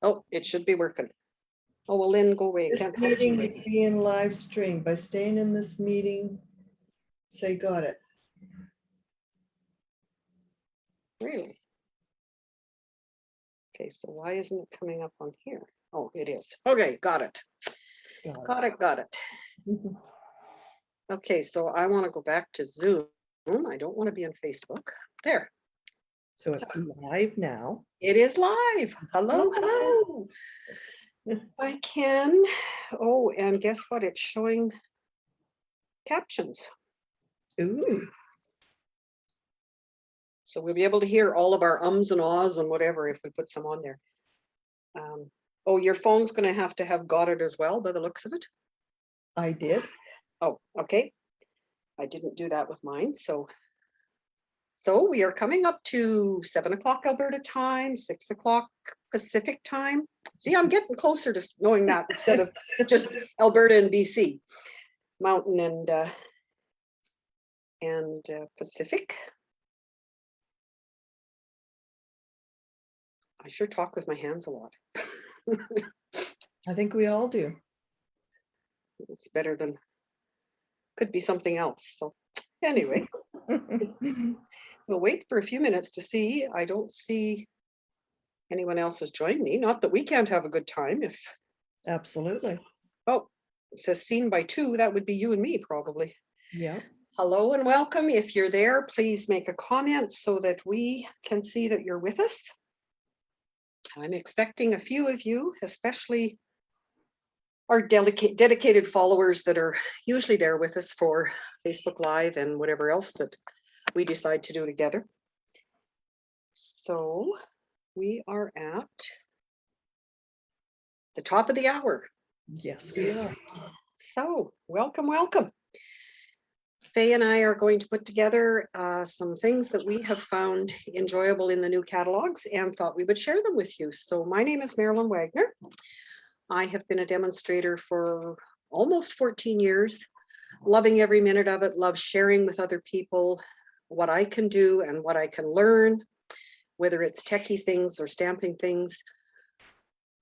Oh, it should be working. Oh, well, Lynn, go away. This meeting is being live streamed. By staying in this meeting, say got it. Really? Okay, so why isn't it coming up on here? Oh, it is. Okay, got it. Got it. Okay, so I want to go back to Zoom. I don't want to be on Facebook. There. So it's live now. It is live. Hello, hello. I can. Oh, and guess what? It's showing captions. Ooh. So we'll be able to hear all of our ums and ahs and whatever if we put some on there. Oh, your phone's going to have got it as well by the looks of it. I did. Oh, okay. I didn't do that with mine. So we are coming up to 7 o'clock Alberta time, 6 o'clock Pacific time. See, I'm getting closer to knowing that instead of just Alberta and BC, Mountain and Pacific. I sure talk with my hands a lot. I think we all do. It's better than, could be something else. So anyway, we'll wait for a few minutes to see. I don't see anyone else has joined me. Not that we can't have a good time if. Absolutely. Oh, it says seen by 2. That would be you and me probably. Yeah. Hello and welcome. If you're there, please make a comment so that we can see that you're with us. I'm expecting a few of you, especially our dedicated followers that are usually there with us for Facebook Live and whatever else that we decide to do together. So we are at the top of the hour. Yes, we are. So welcome, welcome. Faye and I are going to put together some things that we have found enjoyable in the new catalogs and thought we would share them with you. So my name is Marilyn Wagner. I have been a demonstrator for almost 14 years, loving every minute of it, love sharing with other people what I can do and what I can learn, whether it's techie things or stamping things.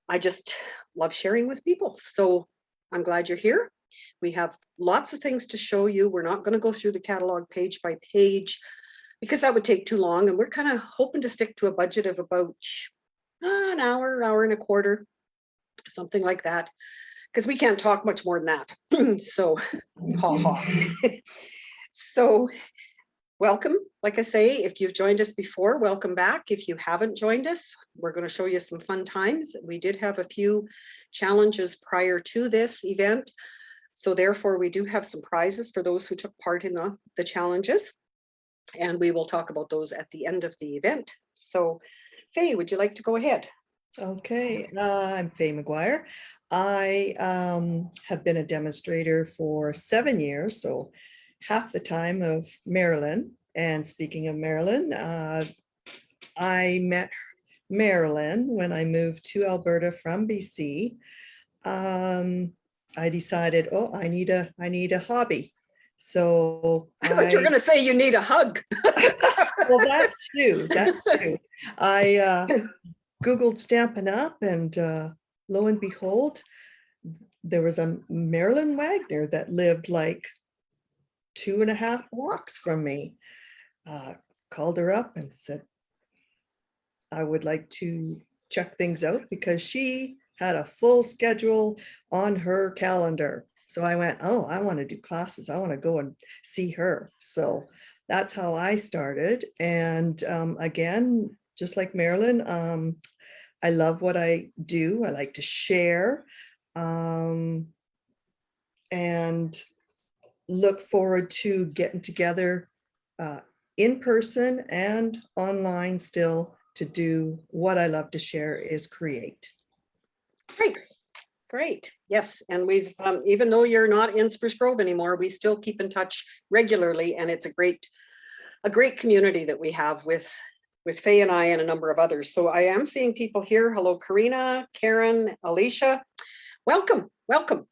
I just love sharing with people. So I'm glad you're here. We have lots of things to show you. We're not going to go through the catalog page by page because that would take too long. And we're kind of hoping to stick to a budget of about an hour and a quarter, something like that, because we can't talk much more than that. So, So welcome. Like I say, if you've joined us before, welcome back. If you haven't joined us, we're going to show you some fun times. We did have a few challenges prior to this event. So therefore, we do have some prizes for those who took part in the challenges. And we will talk about those at the end of the event. So Faye, would you like to go ahead? Okay, I'm Faye McGuire. I have been a demonstrator for 7 years, so half the time of Marilyn. And speaking of Marilyn, I met Marilyn when I moved to Alberta from BC. I decided, oh, I need a hobby. So But you're going to say you need a hug. Well, that too. I Googled Stampin' Up, and lo and behold, there was a Marilyn Wagner that lived like 2.5 blocks from me. Called her up and said, I would like to check things out because she had a full schedule on her calendar. So I went, oh, I want to do classes. I want to go and see her. So that's how I started. And again, just like Marilyn, I love what I do. I like to share and look forward to getting together in person and online still to do what I love to share is create. Great. Yes. And we've, even though you're not in Spruce Grove anymore, we still keep in touch regularly. And it's a great community that we have with Faye and I and a number of others. So I am seeing people here. Hello, Karina, Karen, Alicia. Welcome, welcome.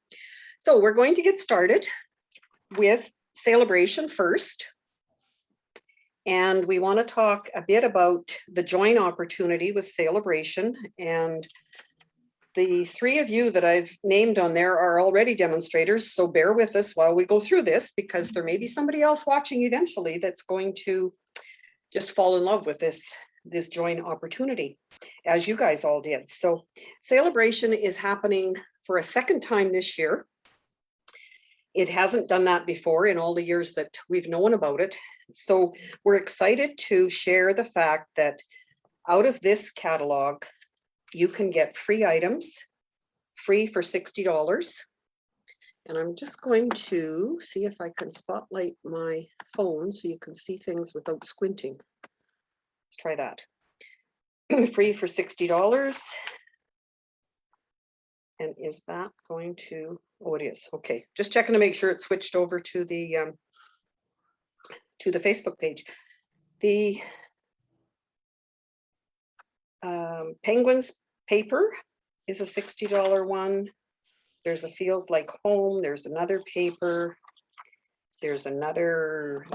So we're going to get started with Sale-A-Bration first. And we want to talk a bit about the join opportunity with Sale-A-Bration and the three of you that I've named on there are already demonstrators, so bear with us while we go through this, because there may be somebody else watching eventually that's going to just fall in love with this join opportunity, as you guys all did. So Sale-A-Bration is happening for a second time this year. It hasn't done that before in all the years that we've known about it. So we're excited to share the fact that out of this catalog, you can get free items, free for $60. And I'm just going to see if I can spotlight my phone so you can see things without squinting. Let's try that. Free for $60. And is that going to, oh, it is. Okay, just checking to make sure it's switched over to the Facebook page. The Penguins paper is a $60 one. There's a Feels Like Home. There's another paper. There's another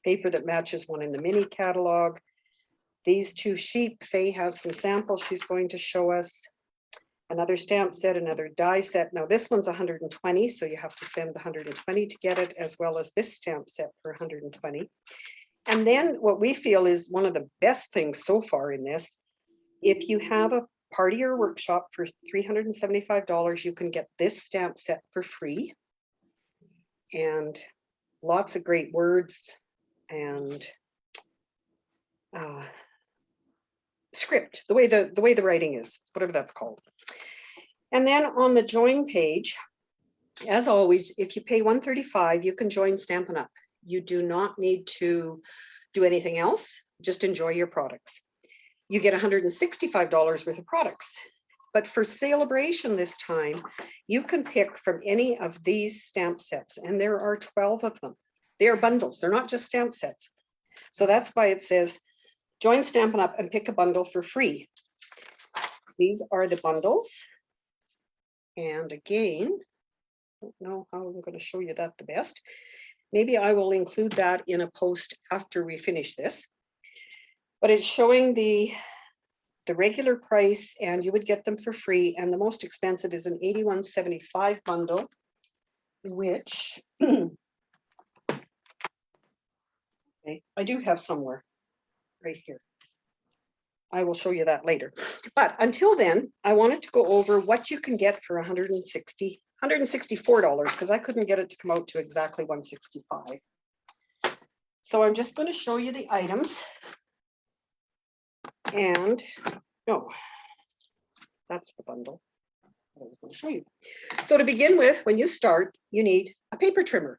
paper that matches one in the mini catalog. These two sheep, Faye has some samples she's going to show us. Another stamp set, another die set. Now this one's 120, so you have to spend the 120 to get it, as well as this stamp set for 120. And then what we feel is one of the best things so far in this, if you have a party or workshop for $375, you can get this stamp set for free. And lots of great words and script, the way the writing is, whatever that's called. And then on the join page, as always, if you pay $135, you can join Stampin' Up. You do not need to do anything else, just enjoy your products. You get $165 worth of products. But for Sale-A-Bration this time, you can pick from any of these stamp sets, and there are 12 of them. They are bundles, they're not just stamp sets. So that's why it says, join Stampin' Up and pick a bundle for free. These are the bundles. And again, I don't know how I'm going to show you that the best. Maybe I will include that in a post after we finish this. But it's showing the regular price, and you would get them for free. And the most expensive is an $81.75 bundle, which okay, I do have somewhere right here. I will show you that later. But until then, I wanted to go over what you can get for $164, because I couldn't get it to come out to exactly $165. So I'm just going to show you the items. And no, that's the bundle I was going to show you. So to begin with, when you start, you need a paper trimmer.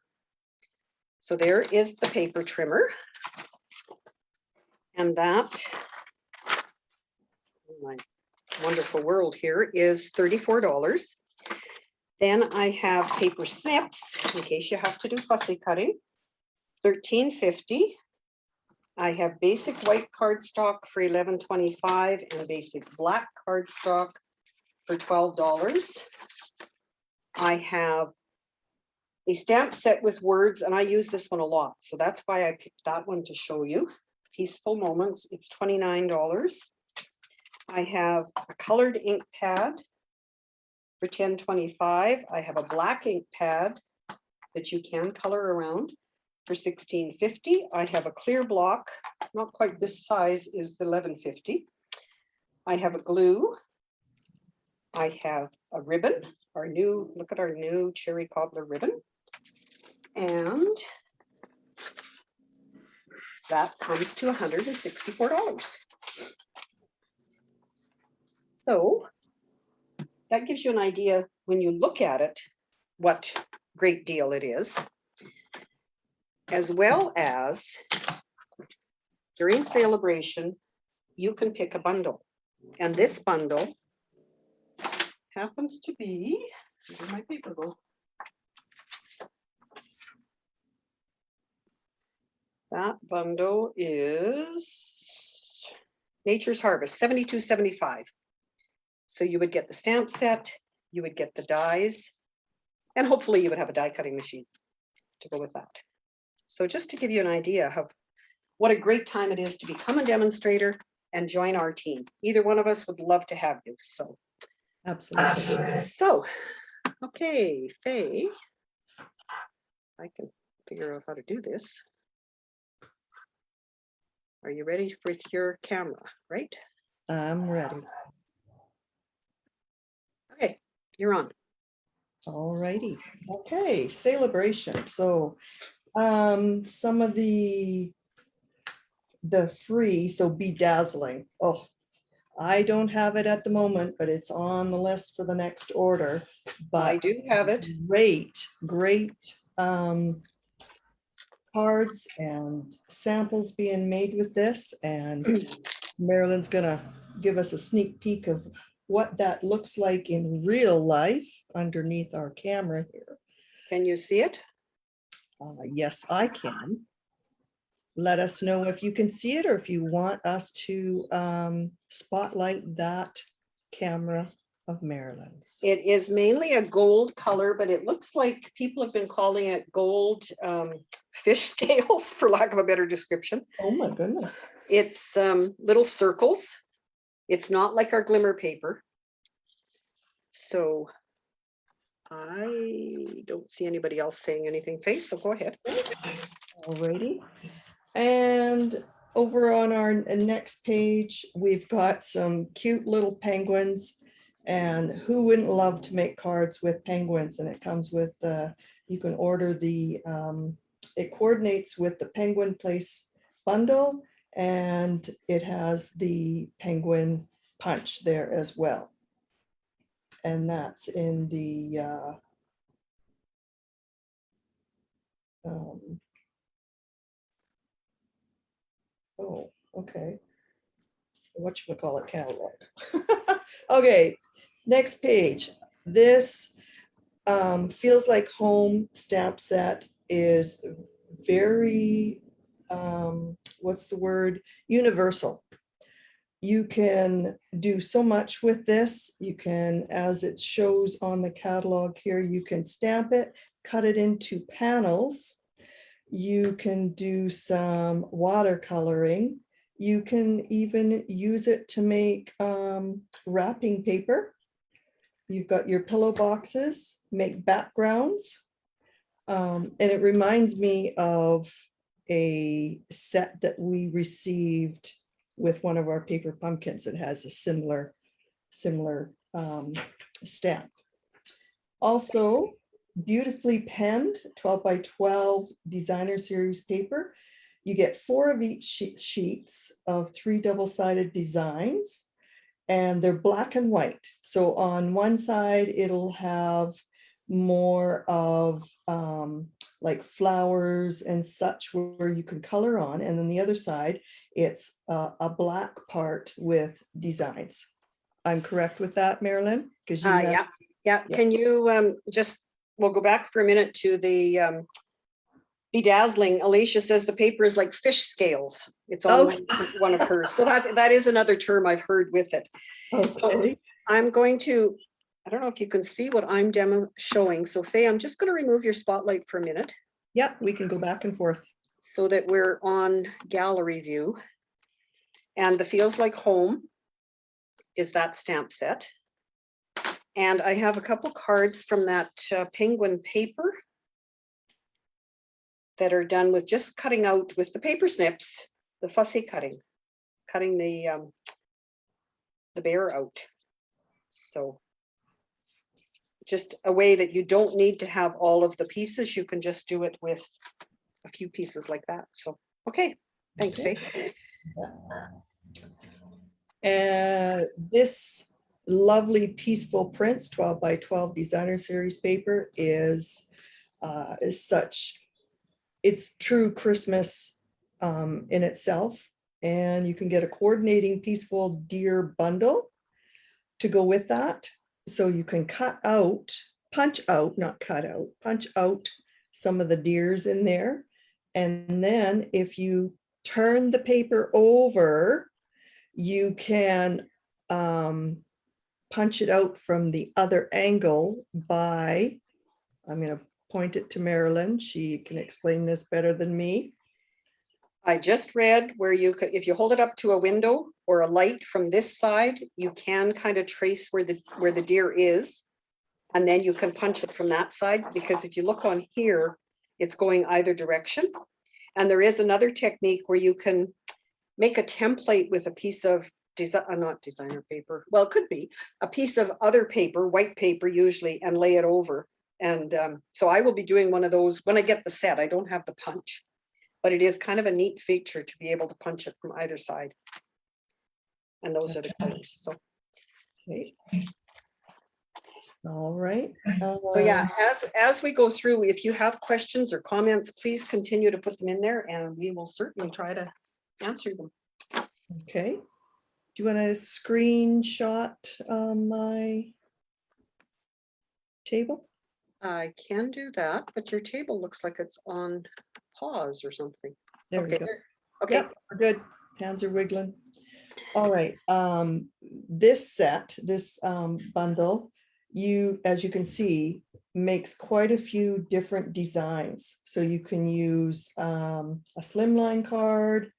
So there is the paper trimmer. And that, my wonderful world here, is $34. Then I have paper snips, in case you have to do fussy cutting, $13.50. I have basic white cardstock for $11.25 and basic black cardstock for $12. I have a stamp set with words, and I use this one a lot, so that's why I picked that one to show you. Peaceful Moments, it's $29. I have a colored ink pad for $10.25. I have a black ink pad that you can color around for $16.50. I have a clear block, not quite this size, is the $11.50. I have a glue. I have a ribbon, look at our new cherry cobbler ribbon. And that comes to $164. So that gives you an idea when you look at it, what great deal it is. As well as during Sale-A-Bration, you can pick a bundle. And this bundle happens to be, where did my paper go? That bundle is Nature's Harvest, $72.75. So you would get the stamp set, you would get the dies, and hopefully you would have a die cutting machine to go with that. So just to give you an idea of what a great time it is to become a demonstrator and join our team. Either one of us would love to have you. So Absolutely. So, okay, Faye, I can figure out how to do this. Are you ready with your camera, right? I'm ready. Okay, you're on. All righty. Okay, Sale-A-Bration. So some of the free, so bedazzling. Oh, I don't have it at the moment, but it's on the list for the next order. I But do have it. great cards and samples being made with this, and Marilyn's gonna give us a sneak peek of what that looks like in real life underneath our camera here. Can you see it? Yes, I can. Let us know if you can see it or if you want us to spotlight that camera of Marilyn's. It is mainly a gold color, but it looks like people have been calling it gold fish scales, for lack of a better description. Oh my goodness. It's little circles. It's not like our glimmer paper. So I don't see anybody else saying anything, Faye, so go ahead. Alrighty. And over on our next page, we've got some cute little penguins. And who wouldn't love to make cards with penguins? And it comes with, you can order the, it coordinates with the Penguin Place bundle, and it has the penguin punch there as well. And that's in the, oh, okay. Whatchamacallit catalog. Okay, next page. This feels like home stamp set is very, what's the word? Universal. You can do so much with this. You can, as it shows on the catalog here, you can stamp it, cut it into panels. You can do some watercoloring. You can even use it to make wrapping paper. You've got your pillow boxes, make backgrounds. And it reminds me of a set that we received with one of our paper pumpkins. It has a similar stamp. Also, beautifully penned 12 by 12 designer series paper. You get 4 of each sheets of 3 double-sided designs, and they're black and white. So on one side, it'll have more of like flowers and such where you can color on. And then the other side, it's a black part with designs. I'm correct with that, Marilyn? Because you have, yeah. Can you just, we'll go back for a minute to the bedazzling. Alicia says the paper is like fish scales. It's on one of hers. So that is another term I've heard with it. okay. So I'm going to, I don't know if you can see what I'm showing. So Faye, I'm just going to remove your spotlight for a minute. Yep, we can go back and forth. So that we're on gallery view. And the Feels Like Home is that stamp set. And I have a couple cards from that penguin paper that are done with just cutting out with the paper snips, the fussy cutting the bear out. So just a way that you don't need to have all of the pieces. You can just do it with a few pieces like that. So, okay. Thanks, Faye. And this lovely Peaceful Prints 12 by 12 designer series paper is such, it's true Christmas in itself. And you can get a coordinating Peaceful Deer bundle to go with that. So you can cut out, punch out, not cut out, punch out some of the deers in there. And then if you turn the paper over, you can punch it out from the other angle by, I'm going to point it to Marilyn. She can explain this better than me. I just read where you could, if you hold it up to a window or a light from this side, you can kind of trace where the deer is. And then you can punch it from that side, because if you look on here, it's going either direction. And there is another technique where you can make a template with a piece of not designer paper. Well, it could be a piece of other paper, white paper usually, and lay it over. And so I will be doing one of those when I get the set. I don't have the punch, but it is kind of a neat feature to be able to punch it from either side. And those are the colors. So, Okay. All right. so yeah, as we go through, if you have questions or comments, please continue to put them in there and we will certainly try to answer them. Okay. Do you want to screenshot my table? I can do that, but your table looks like it's on pause or something. There Okay, we go. there. Okay, Yep, we're good. Hands are wiggling. All right. This set, this bundle, as you can see, makes quite a few different designs. So you can use a slimline card,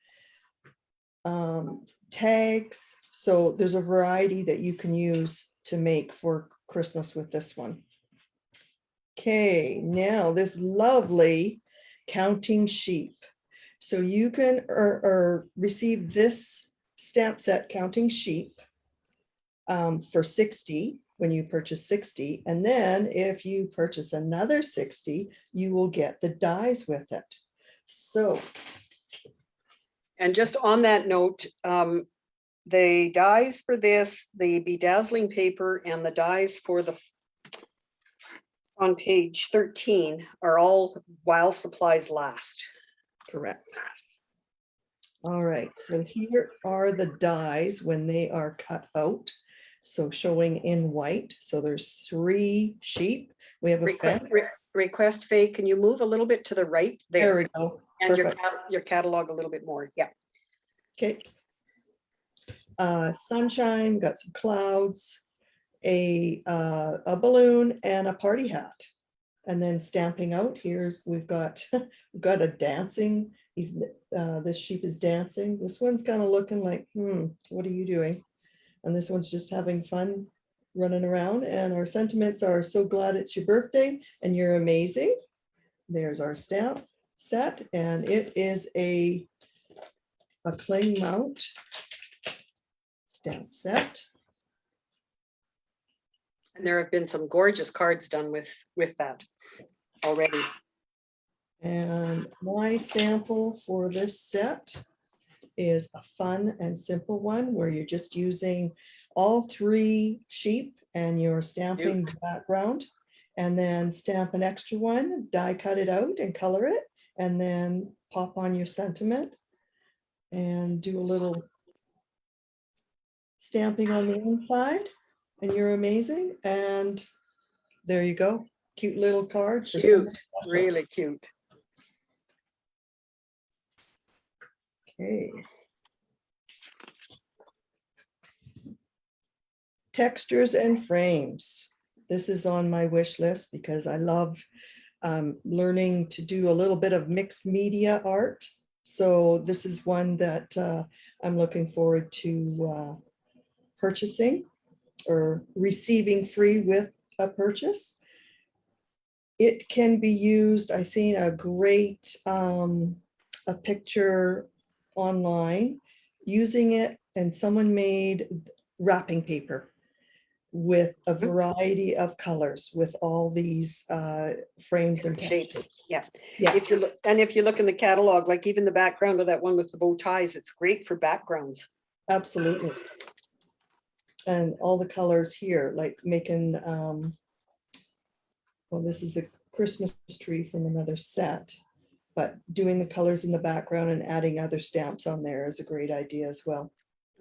tags. So there's a variety that you can use to make for Christmas with this one. Okay, now this lovely counting sheep. So you can receive this stamp set counting sheep for 60 when you purchase 60. And then if you purchase another 60, you will get the dies with it. So. and just on that note, the dies for this, the bedazzling paper and the dies for the on page 13 are all while supplies last. Correct. All right, so here are the dies when they are cut out. So showing in white. So there's 3 sheep. We have a fence. Request, Faye, can you move a little bit to the right there? There we go. And Perfect. your catalog a little bit more. Yeah. Okay. Sunshine, got some clouds, a balloon, and a party hat. And then stamping out, we've got a dancing. This sheep is dancing. This one's kind of looking like, what are you doing? And this one's just having fun running around. And our sentiments are so glad it's your birthday and you're amazing. There's our stamp set, and it is a cling mount stamp set. And there have been some gorgeous cards done with that already. And my sample for this set is a fun and simple one where you're just using all 3 sheep and you're stamping the background, and then stamp an extra one, die cut it out and color it, and then pop on your sentiment and do a little stamping on the inside, and you're amazing. And there you go. Cute little card. Cute, really cute. Okay. Textures and frames. This is on my wish list because I love learning to do a little bit of mixed media art. So this is one that I'm looking forward to purchasing or receiving free with a purchase. It can be used. I've seen a great a picture online using it, and someone made wrapping paper with a variety of colors with all these frames and shapes. Yeah. Yeah. If you look in the catalog, like even the background of that one with the bow ties, it's great for backgrounds. Absolutely. And all the colors here, like making well, this is a Christmas tree from another set, but doing the colors in the background and adding other stamps on there is a great idea as well.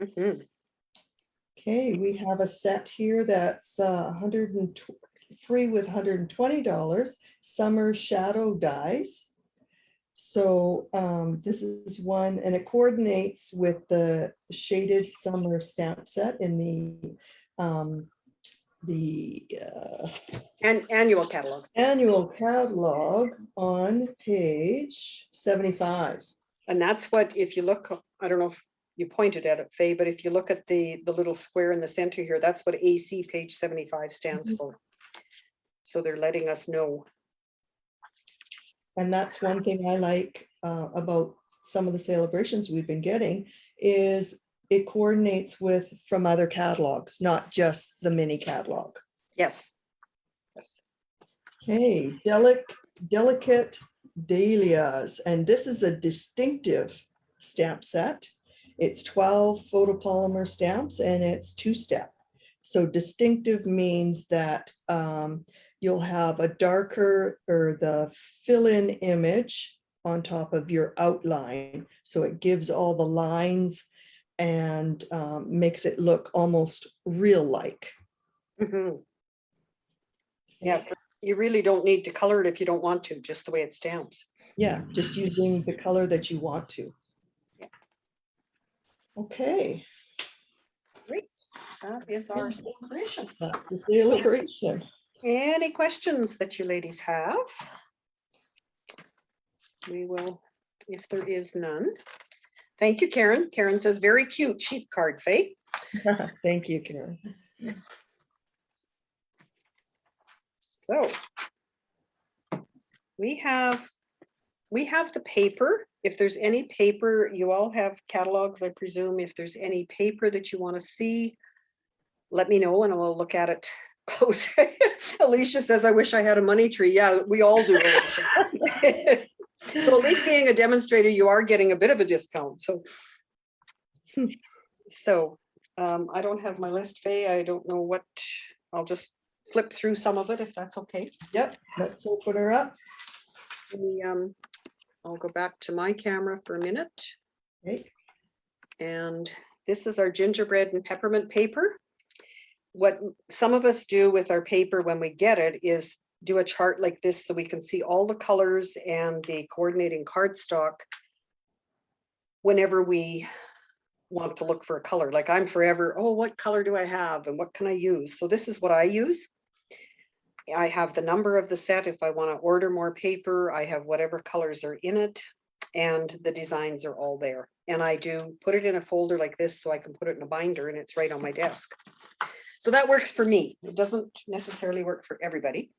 Mm-hmm. Okay, we have a set here that's free with $120, summer shadow dies. So this is one, and it coordinates with the shaded summer stamp set in the Annual catalog. Annual catalog on page 75. And that's what, if you look, I don't know if you pointed at it, Faye, but if you look at the little square in the center here, that's what AC page 75 stands for. So they're letting us know. And that's one thing I like about some of the Sale-A-Brations we've been getting is it coordinates with from other catalogs, not just the mini catalog. Yes. Yes. Okay, delicate dahlias, and this is a distinctive stamp set. It's 12 photopolymer stamps and it's 2-step. So distinctive means that you'll have a darker or the fill-in image on top of your outline. So it gives all the lines and makes it look almost real-like. Mm-hmm. Yeah, you really don't need to color it if you don't want to, just the way it stamps. Yeah, just using the color that you want to. Yeah. Okay. Great. That is our celebration. That's the Sale-A-Bration. Any questions that you ladies have? We will, if there is none. Thank you, Karen. Karen says, very cute sheet card, Faye. Thank you, Karen. So we have the paper. If there's any paper, you all have catalogs, I presume. If there's any paper that you want to see, let me know and we'll look at it close. Alicia says, I wish I had a money tree. Yeah, we all do, Alicia. So at least being a demonstrator, you are getting a bit of a discount. So I don't have my list, Faye. I don't know what, I'll just flip through some of it if that's okay. Yep, let's open her up. I'll go back to my camera for a minute. Okay. And this is our gingerbread and peppermint paper. What some of us do with our paper when we get it is do a chart like this so we can see all the colors and the coordinating cardstock whenever we want to look for a color. Like I'm forever, oh, what color do I have and what can I use? So this is what I use. I have the number of the set. If I want to order more paper, I have whatever colors are in it and the designs are all there. And I do put it in a folder like this so I can put it in a binder and it's right on my desk. So that works for me. It doesn't necessarily work for everybody.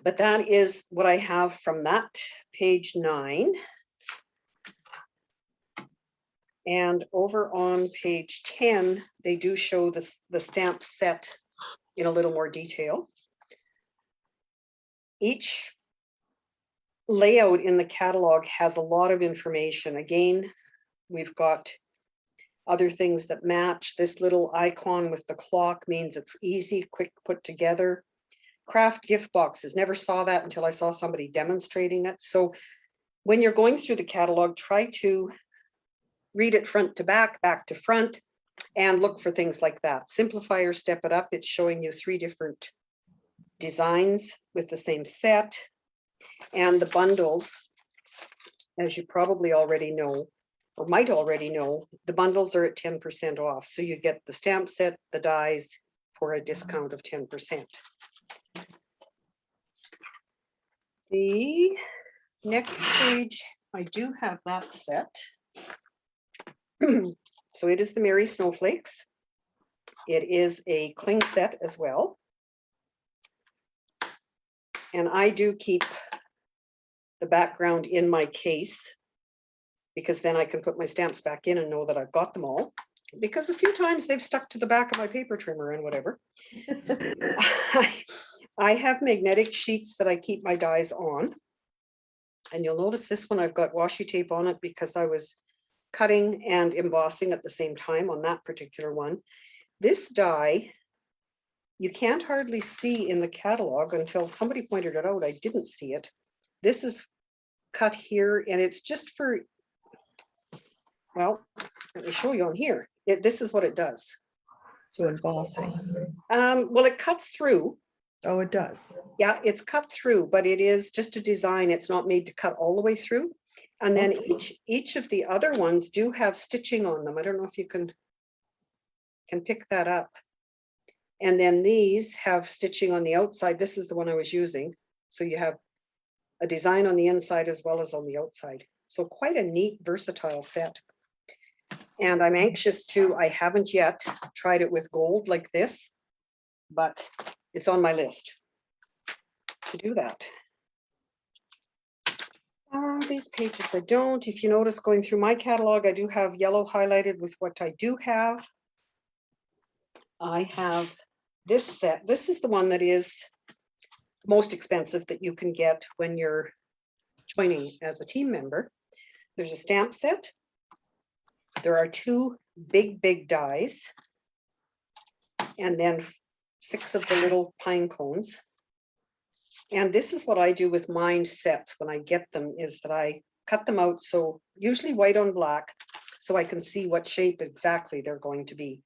But that is what I have from that page 9. And over on page 10, they do show the stamp set in a little more detail. Each layout in the catalog has a lot of information. Again, we've got other things that match. This little icon with the clock means it's easy, quick put together. Craft gift boxes, never saw that until I saw somebody demonstrating it. So when you're going through the catalog, try to read it front to back, back to front, and look for things like that. Simplify or step it up. It's showing you 3 different designs with the same set. And the bundles, as you probably already know, or might already know, the bundles are at 10% off. So you get the stamp set, the dies for a discount of 10%. The next page, I do have that set. So it is the Merry Snowflakes. It is a cling set as well. And I do keep the background in my case because then I can put my stamps back in and know that I've got them all. Because a few times they've stuck to the back of my paper trimmer and whatever. I have magnetic sheets that I keep my dies on. And you'll notice this one, I've got washi tape on it because I was cutting and embossing at the same time on that particular one. This die, you can't hardly see in the catalog until somebody pointed it out. I didn't see it. This is cut here and it's just for, well, let me show you on here. This is what it does. So embossing. Well, it cuts through. Oh, it does. Yeah, it's cut through, but it is just a design. It's not made to cut all the way through. And then each of the other ones do have stitching on them. I don't know if you can pick that up. And then these have stitching on the outside. This is the one I was using. So you have a design on the inside as well as on the outside. So quite a neat, versatile set. And I'm anxious to, I haven't yet tried it with gold like this, but it's on my list to do that. These pages I don't. If you notice going through my catalog, I do have yellow highlighted with what I do have. I have this set. This is the one that is most expensive that you can get when you're joining as a team member. There's a stamp set. There are 2 big dies, and then 6 of the little pine cones. And this is what I do with mine sets when I get them, is that I cut them out, so usually white on black, so I can see what shape exactly they're going to be.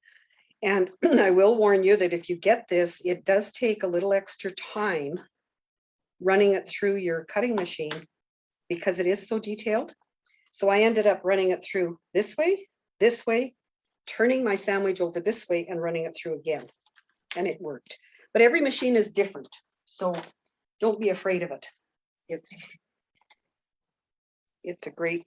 And I will warn you that if you get this, it does take a little extra time running it through your cutting machine because it is so detailed. So I ended up running it through this way, turning my sandwich over this way and running it through again. And it worked. But every machine is different. So don't be afraid of it. It's a great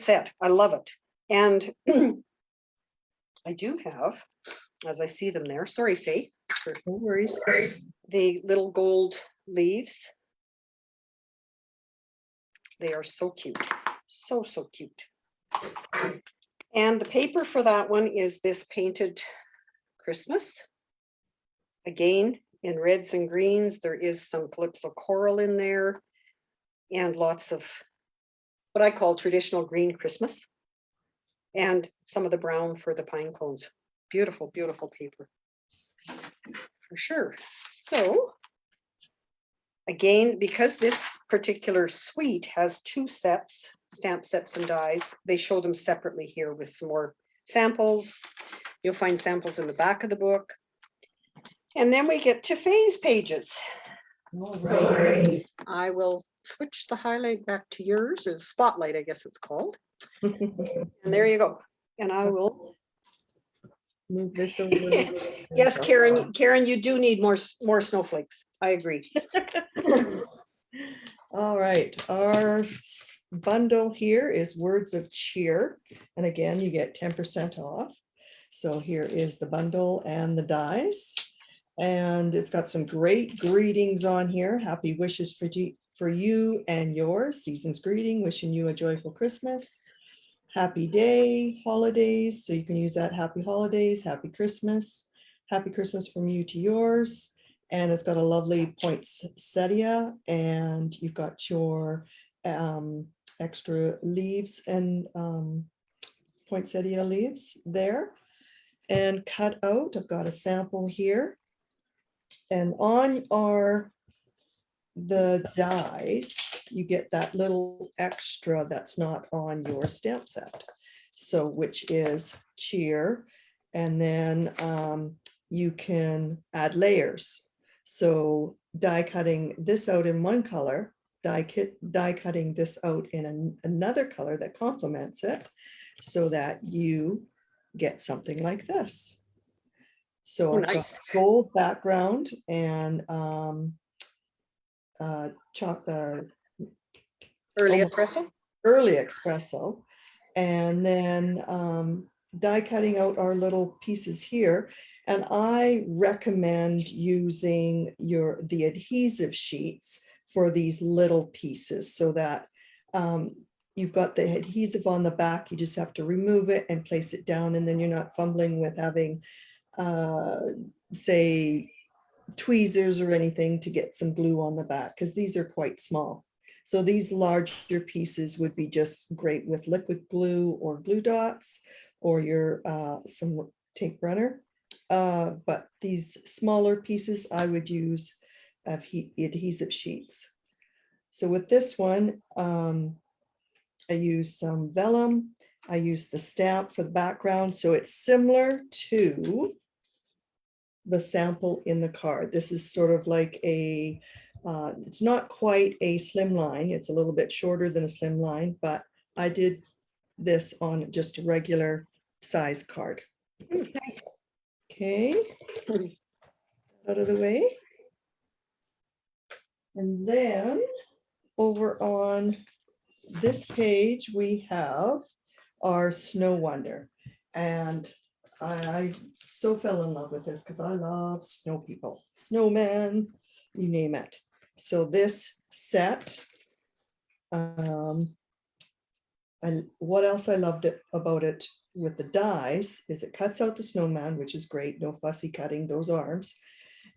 set. I love it. And I do have, as I see them there, sorry, Faye, No worries. the little gold leaves. They are so cute. So cute. And the paper for that one is this painted Christmas. Again, in reds and greens, there is some calypso coral in there and lots of what I call traditional green Christmas, and some of the brown for the pine cones. Beautiful, beautiful paper for sure. So again, because this particular suite has 2 sets, stamp sets and dies, they show them separately here with some more samples. You'll find samples in the back of the book. And then we get to Faye's pages. So I will switch the highlight back to yours, or spotlight, I guess it's called. And there you go. And I will Move this over. yes, Karen, you do need more snowflakes. I agree. All right, our bundle here is Words of Cheer. And again, you get 10% off. So here is the bundle and the dies. And it's got some great greetings on here. Happy wishes for you and yours. Season's greeting, wishing you a joyful Christmas. Happy day, holidays. So you can use that. Happy holidays, happy Christmas from you to yours. And it's got a lovely poinsettia, and you've got your extra leaves and poinsettia leaves there. And cut out, I've got a sample here. And on the dies, you get that little extra that's not on your stamp set. So which is cheer. And then you can add layers. So die cutting this out in one color, die cutting this out in another color that complements it, so that you get something like this. So I've got gold background and early espresso, and then die cutting out our little pieces here. And I recommend using the adhesive sheets for these little pieces, so that you've got the adhesive on the back. You just have to remove it and place it down, and then you're not fumbling with having say tweezers or anything to get some glue on the back, because these are quite small. So these larger pieces would be just great with liquid glue or glue dots, or your some tape runner. But these smaller pieces, I would use adhesive sheets. So with this one, I use some vellum. I use the stamp for the background. So it's similar to the sample in the card. This is sort of like a, it's not quite a slim line. It's a little bit shorter than a slim line, but I did this on just a regular size card. Nice. Okay, out of the way. And then over on this page, we have our Snow Wonder. And I so fell in love with this because I love snow people, snowman, you name it. So this set, and what else I loved about it with the dies is it cuts out the snowman, which is great, no fussy cutting those arms.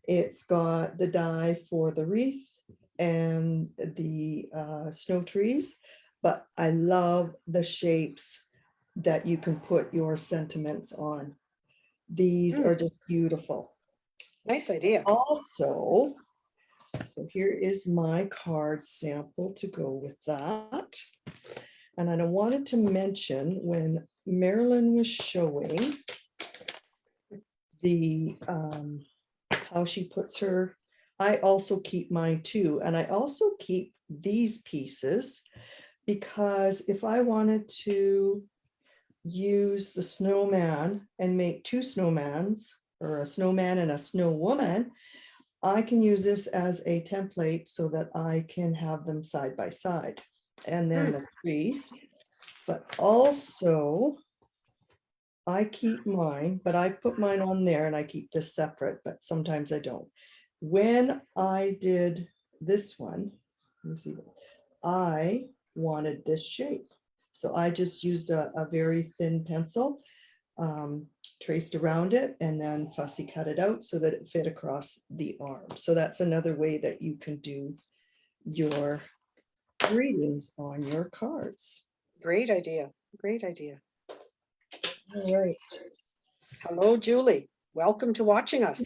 It's got the die for the wreath and the snow trees, but I love the shapes that you can put your sentiments on. These are just beautiful. Nice idea. Also, so here is my card sample to go with that. And I wanted to mention when Marilyn was showing the how she puts her, I also keep mine too. And I also keep these pieces because if I wanted to use the snowman and make two snowmans or a snowman and a snow woman, I can use this as a template so that I can have them side by side. And then the trees, but also I keep mine, but I put mine on there and I keep this separate, but sometimes I don't. When I did this one, let me see, I wanted this shape. So I just used a very thin pencil, traced around it and then fussy cut it out so that it fit across the arm. So that's another way that you can do your greetings on your cards. Great idea. Great idea. All right. Hello, Julie. Welcome to watching us.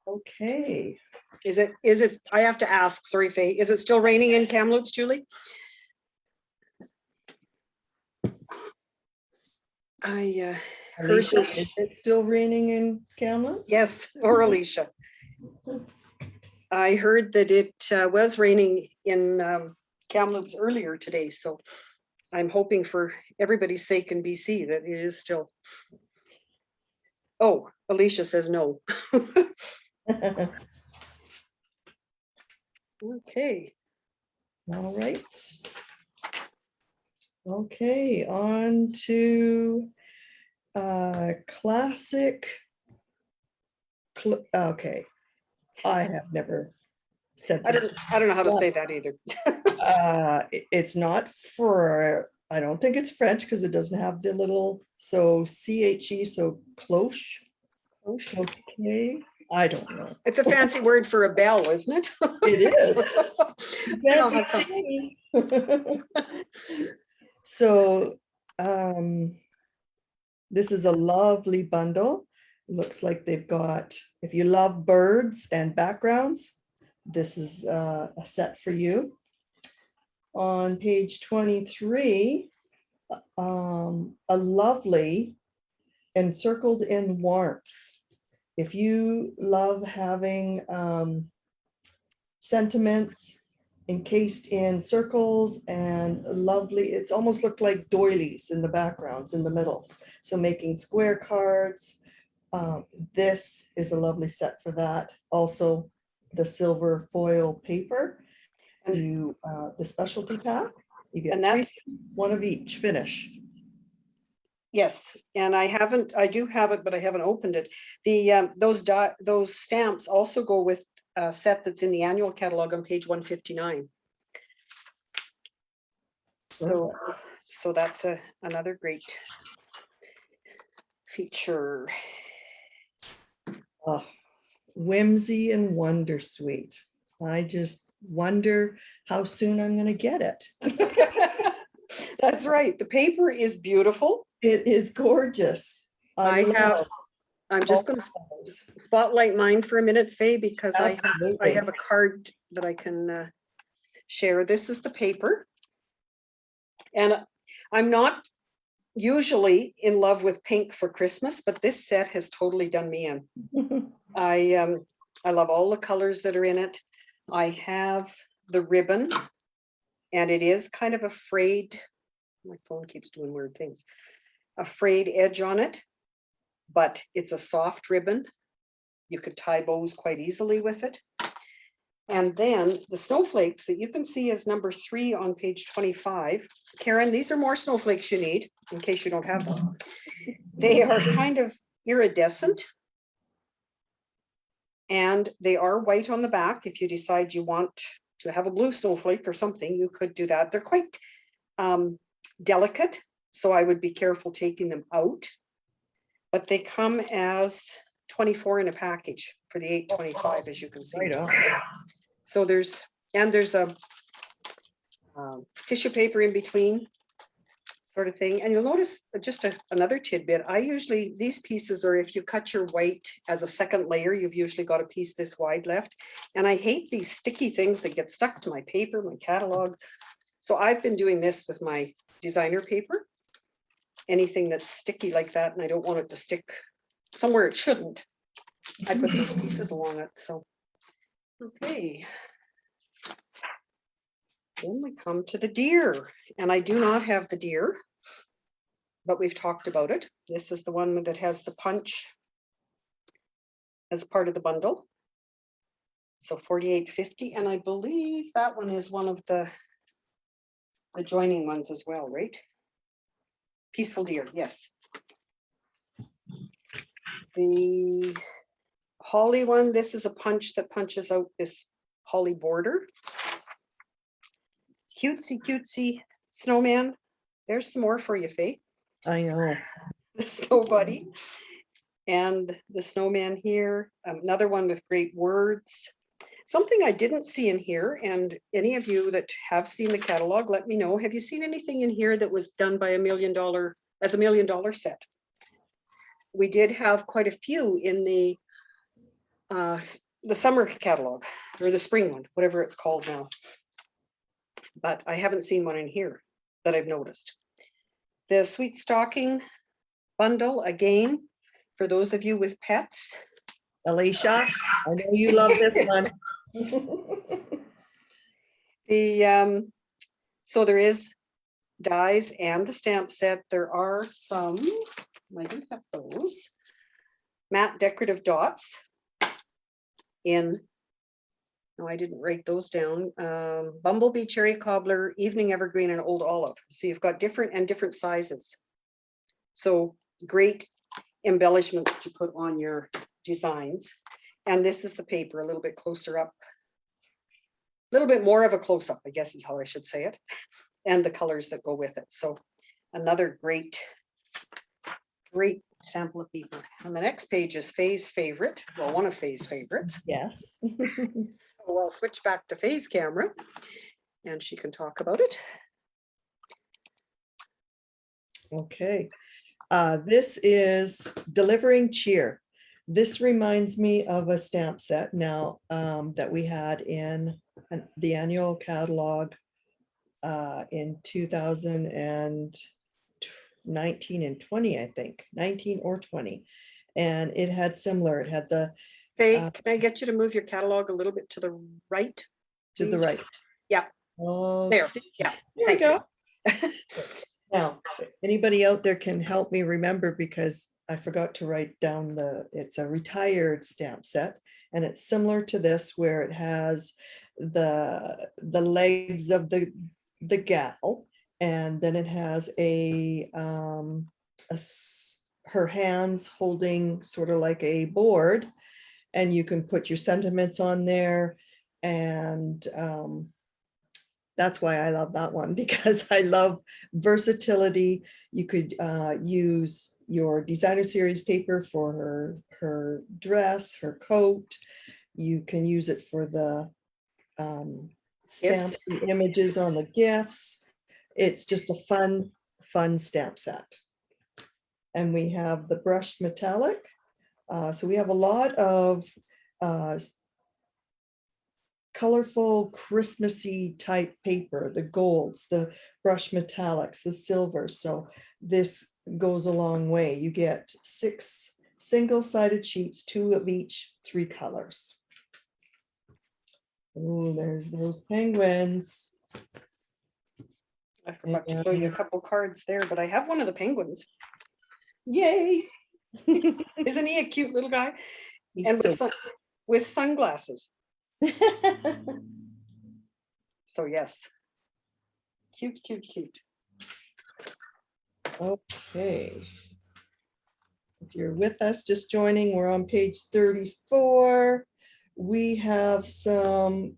Okay. Is it, I have to ask, sorry, Faye, is it still raining in Kamloops, Julie? I heard, Alicia, is it still raining in Kamloops? yes, or Alicia. I heard that it was raining in Kamloops earlier today, so I'm hoping for everybody's sake in BC that it is still. Oh, Alicia says no. Okay. All right. Okay, on to classic. Okay, I have never said I this. don't know how to say that either. It's not for, I don't think it's French because it doesn't have the little, so CHE, so cloche. Okay, I don't know. It's a fancy word for a bell, isn't it? It is. So this is a lovely bundle. Looks like they've got, if you love birds and backgrounds, this is a set for you. On page 23, a lovely encircled in warmth. If you love having sentiments encased in circles and lovely, it's almost looked like doilies in the backgrounds in the middles. So making square cards. This is a lovely set for that. Also the silver foil paper, you the specialty pack, you get three, one of each finish. Yes, and I do have it, but I haven't opened it. The those stamps also go with a set that's in the annual catalog on page 159. So that's another great feature. Oh, whimsy and wondersuite. I just wonder how soon I'm going to get it. That's right. The paper is beautiful. It is gorgeous. I'm just going to spotlight mine for a minute, Faye, because I have a card that I can share. This is the paper. And I'm not usually in love with pink for Christmas, but this set has totally done me in. I love all the colors that are in it. I have the ribbon, and it is kind of a frayed, my phone keeps doing weird things, a frayed edge on it, but it's a soft ribbon, You could tie bows quite easily with it. And then the snowflakes that you can see as number 3 on page 25. Karen, these are more snowflakes you need in case you don't have them. They are kind of iridescent. And they are white on the back. If you decide you want to have a blue snowflake or something, you could do that. They're quite delicate, so I would be careful taking them out. But they come as 24 in a package for the 8.25, as you can see. Right on. So there's a tissue paper in between, sort of thing. And you'll notice just another tidbit. I usually, these pieces are, if you cut your white as a second layer, you've usually got a piece this wide left. And I hate these sticky things that get stuck to my paper, my catalog. So I've been doing this with my designer paper. Anything that's sticky like that, and I don't want it to stick somewhere it shouldn't, I put those pieces along it. So, okay. Then we come to the deer, and I do not have the deer, but we've talked about it. This is the one that has the punch as part of the bundle. So $48.50, and I believe that one is one of the joining ones as well, right? Peaceful deer, yes. The holly one, this is a punch that punches out this holly border. Cutesy snowman. There's some more for you, Faye. I know. The snow buddy. And the snowman here. Another one with great words. Something I didn't see in here, and any of you that have seen the catalog, let me know. Have you seen anything in here that was done by $1 million as $1 million set? We did have quite a few in the summer catalog, or the spring one, whatever it's called now. But I haven't seen one in here that I've noticed. The Sweet Stocking bundle, again, for those of you with pets. Alicia, I know you love this one. So there is dies and the stamp set. There are some, I didn't have those, matte decorative dots in, no, I didn't write those down. Bumblebee, cherry cobbler, evening evergreen, and old olive. So you've got different sizes. So great embellishments to put on your designs. And this is the paper, a little bit closer up, a little bit more of a close-up, I guess is how I should say it, and the colors that go with it. So another great sample of paper. And the next page is Faye's favorite, well, one of Faye's favorites. Yes. So I'll switch back to Faye's camera and she can talk about it. Okay. This is Delivering Cheer. This reminds me of a stamp set now that we had in the annual catalog in 2019 and 20, I think, 19 or 20. And it had similar, it had the— Faye, can I get you to move your catalog a little bit to the right? To the please? right. Yeah. Okay. There. Yeah. There we Thank go. you. Now, anybody out there can help me remember, because I forgot to write down it's a retired stamp set, and it's similar to this, where it has the legs of the gal, and then it has her hands holding sort of like a board, and you can put your sentiments on there. And that's why I love that one, because I love versatility. You could use your designer series paper for her dress, her coat. You can use it for the stamp images on the gifts. It's just a fun stamp set. And we have the brushed metallic. So we have a lot of colorful, Christmassy type paper, the golds, the brushed metallics, the silvers. So this goes a long way. You get 6 single-sided sheets, 2 of each, 3 colors. Oh, there's those penguins. I forgot to show you a couple cards there, but I have one of the penguins. Yay. Isn't he a cute little guy? He's And so with sunglasses. So yes. Cute, cute, cute. okay. If you're with us, just joining, we're on page 34. We have some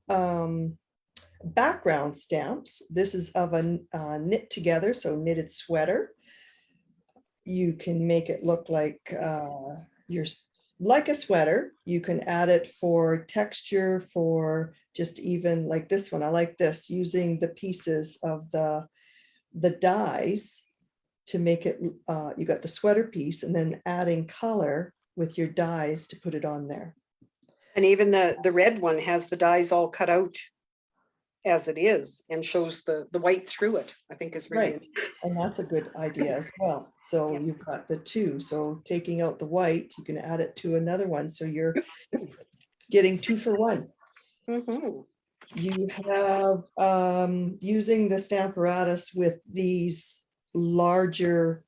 background stamps. This is of a knit together, so knitted sweater. You can make it look like you're like a sweater. You can add it for texture, for just even like this one. I like this, using the pieces of the dies to make it, you got the sweater piece and then adding color with your dies to put it on there. And even the red one has the dies all cut out as it is and shows the white through it, I think is really Right. And that's a good idea as well. So Yeah. you've got the two. So taking out the white, you can add it to another one. So you're getting 2 for 1. Mhm. You have using the Stamparatus with these larger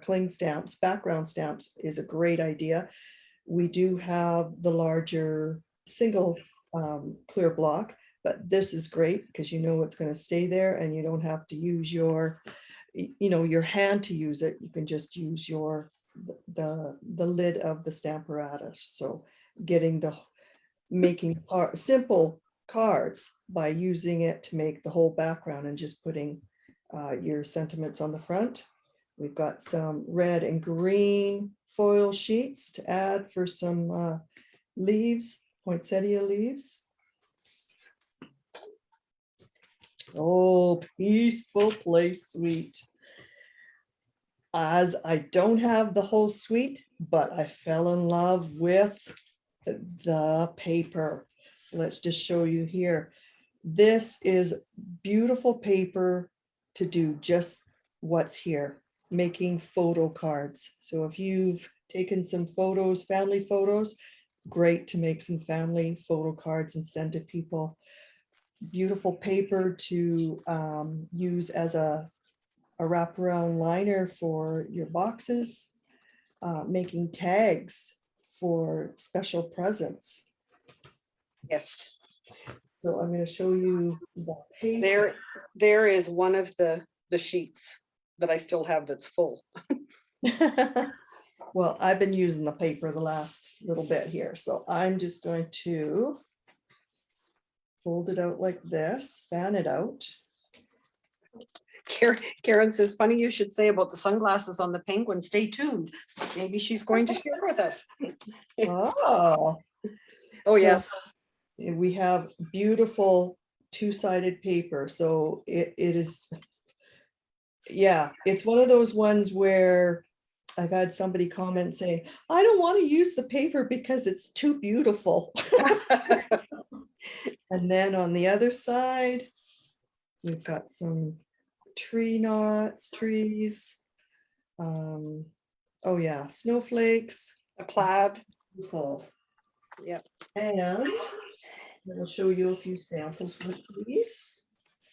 cling stamps, background stamps is a great idea. We do have the larger single clear block, but this is great because you know it's going to stay there and you don't have to use your, you know, your hand to use it. You can just use your the lid of the Stamparatus. So getting the making simple cards by using it to make the whole background and just putting your sentiments on the front. We've got some red and green foil sheets to add for some leaves, poinsettia leaves. Oh, Peaceful Place Suite. As I don't have the whole suite, but I fell in love with the paper. Let's just show you here. This is beautiful paper to do just what's here, making photo cards. So if you've taken some photos, family photos, great to make some family photo cards and send to people. Beautiful paper to use as a wraparound liner for your boxes, making tags for special presents. Yes. So I'm going to show you the paper. There is one of the sheets that I still have that's full. Well, I've been using the paper the last little bit here, so I'm just going to fold it out like this, fan it out. Karen says, funny you should say about the sunglasses on the penguin. Stay tuned. Maybe she's going to share with us. Oh, Oh, so yes. we have beautiful two-sided paper. So it is, yeah, it's one of those ones where I've had somebody comment saying, I don't want to use the paper because it's too beautiful. And then on the other side, we've got some tree knots, trees. Oh yeah, snowflakes. A plaid. Beautiful. Yep. And I'll show you a few samples with these.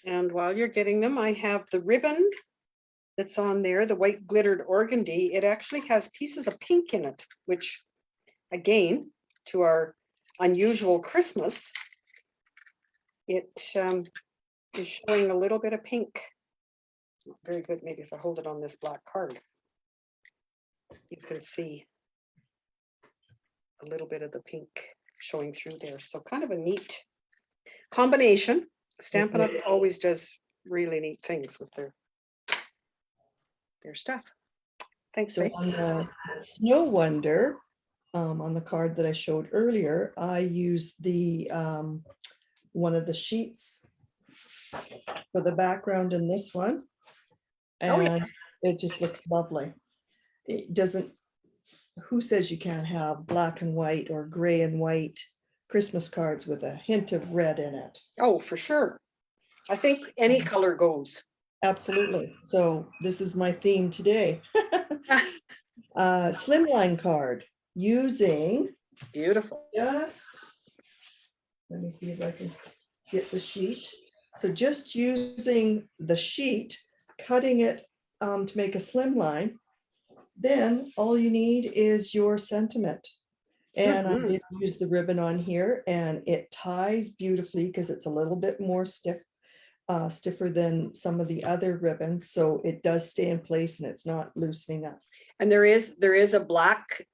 And while you're getting them, I have the ribbon that's on there, the white glittered organdy. It actually has pieces of pink in it, which again, to our unusual Christmas, it is showing a little bit of pink. Very good. Maybe if I hold it on this black card, you can see a little bit of the pink showing through there. So kind of a neat combination. Stampin' Up always does really neat things with their stuff. Thanks, So Faith. on the Snow Wonder, on the card that I showed earlier, I used the one of the sheets for the background in this one. Oh, yeah. And it just looks lovely. It doesn't, who says you can't have black and white or gray and white Christmas cards with a hint of red in it? Oh, for sure. I think any color goes. Absolutely. So this is my theme today. Slimline card using Beautiful. just, let me see if I can get the sheet. So just using the sheet, cutting it to make a slim line, then all you need is your sentiment. And I Mhm. did use the ribbon on here, and it ties beautifully because it's a little bit more stiffer than some of the other ribbons. So it does stay in place and it's not loosening up. And there is a black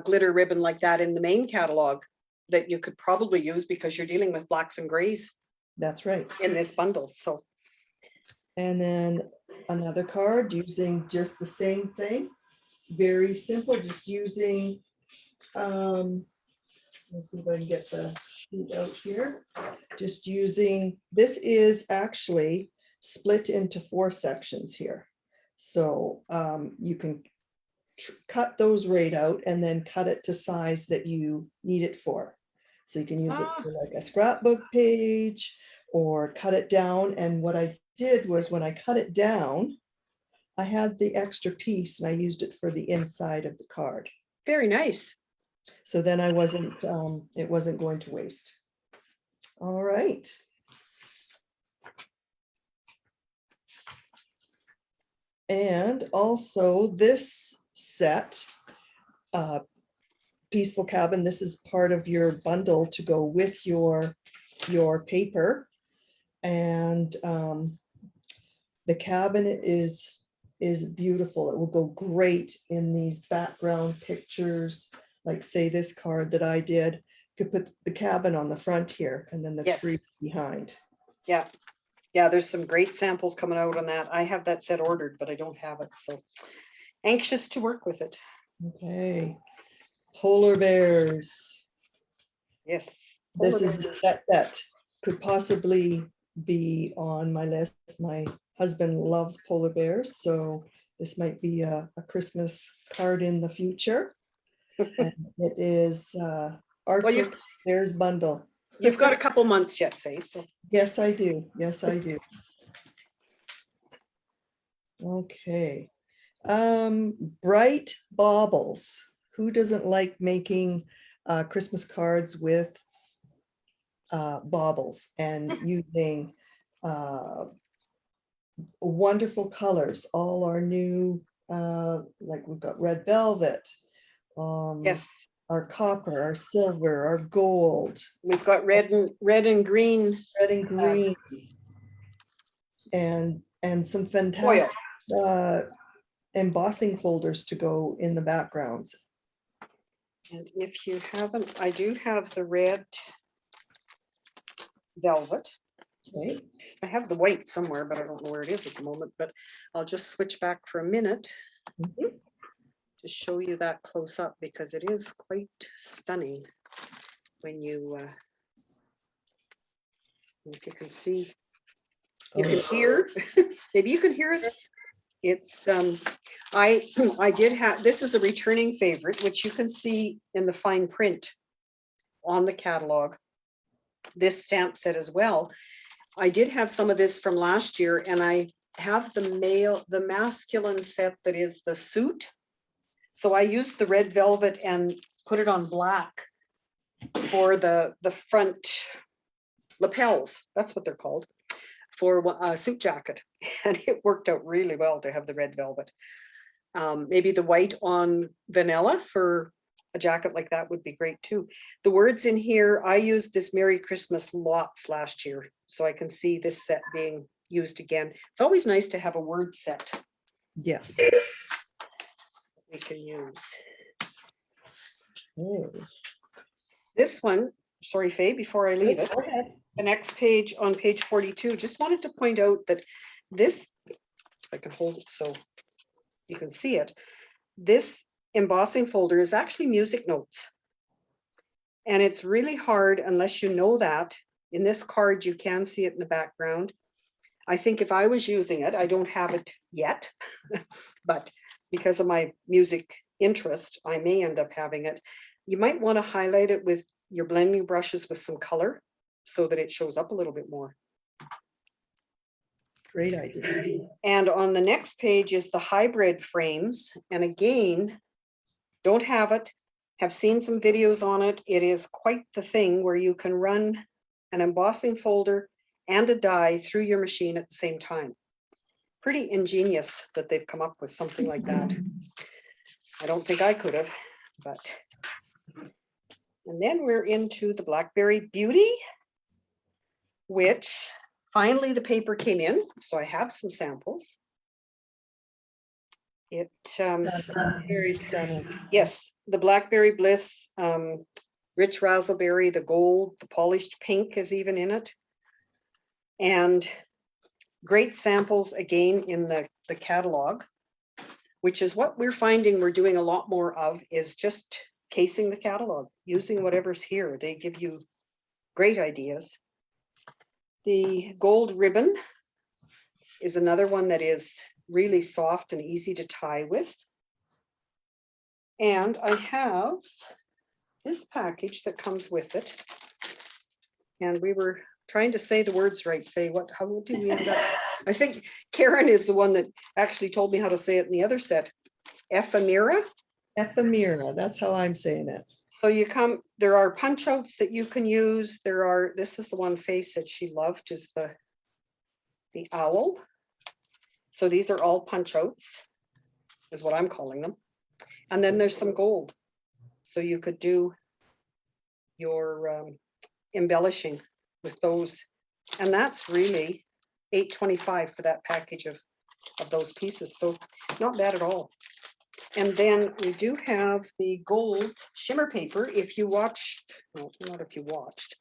glitter ribbon like that in the main catalog that you could probably use because you're dealing with blacks and grays That's right. in this bundle. So And then another card using just the same thing. Very simple, just using, let's see if I can get the sheet out here. Just using, this is actually split into 4 sections here. So you can cut those right out and then cut it to size that you need it for. So you can use it for like a scrapbook page or cut it down. And what I did was when I cut it down, I had the extra piece and I used it for the inside of the card. very nice. So then I wasn't, it wasn't going to waste. All right. And also this set, Peaceful Cabin, this is part of your bundle to go with your paper. And the cabinet is beautiful. It will go great in these background pictures, like say this card that I did. Could put the cabin on the front here and then the Yes. tree behind. Yeah. Yeah, there's some great samples coming out on that. I have that set ordered, but I don't have it. So anxious to work with it. Okay. Polar bears. Yes. This Polar is the bears. set that could possibly be on my list. My husband loves polar bears, so this might be a Christmas card in the future. And it is our Well, Bears bundle. you've got a couple months yet, Faye. So Yes, I do. Yes, I do. Okay. Bright baubles. Who doesn't like making Christmas cards with baubles and using wonderful colors? All our new, like we've got red velvet, yes, our copper, our silver, our gold, we've got red and green red and green, and some foil. fantastic embossing folders to go in the backgrounds. And if you haven't, I do have the red velvet. Okay. I have the white somewhere, but I don't know where it is at the moment, but I'll just switch back for a minute Mhm. to show you that close up because it is quite stunning when you, if you can see, you can hear, maybe you can hear it. It's, I did have, this is a returning favorite, which you can see in the fine print on the catalog. This stamp set as well. I did have some of this from last year, and I have the masculine set that is the suit. So I used the red velvet and put it on black for the front lapels. That's what they're called, for a suit jacket. And it worked out really well to have the red velvet. Maybe the white on vanilla for a jacket like that would be great too. The words in here, I used this Merry Christmas lots last year, so I can see this set being used again. It's always nice to have a word set Yes. we can use. Oh. This one, sorry, Faye, before I leave it, Go ahead. the next page on page 42, just wanted to point out that this, if I can hold it so you can see it, this embossing folder is actually music notes. And it's really hard unless you know that. In this card, you can see it in the background. I think if I was using it, I don't have it yet, but because of my music interest, I may end up having it. You might want to highlight it with your blending brushes with some color so that it shows up a little bit more. Great idea. And on the next page is the hybrid frames. And again, don't have it, have seen some videos on it. It is quite the thing where you can run an embossing folder and a die through your machine at the same time. Pretty ingenious that they've come up with something like that. I don't think I could have, but And then we're into the Blackberry Beauty, which finally the paper came in. So I have some samples. It, Stunning, very stunning. yes, the Blackberry Bliss, rich raspberry, the gold, the polished pink is even in it. And great samples again in the catalog, which is what we're finding we're doing a lot more of, is just casing the catalog, using whatever's here. They give you great ideas. The gold ribbon is another one that is really soft and easy to tie with. And I have this package that comes with it. And we were trying to say the words right, Faye. How do we end up? I think Karen is the one that actually told me how to say it in the other set. Ephemera. Ephemera, that's how I'm saying it. So there are punch outs that you can use. This is the one Faye said she loved, is the owl. So these are all punch outs, is what I'm calling them. And then there's some gold. So you could do your embellishing with those. And that's really $8.25 for that package of those pieces. So not bad at all. And then we do have the gold shimmer paper. If you watched, no, not if you watched,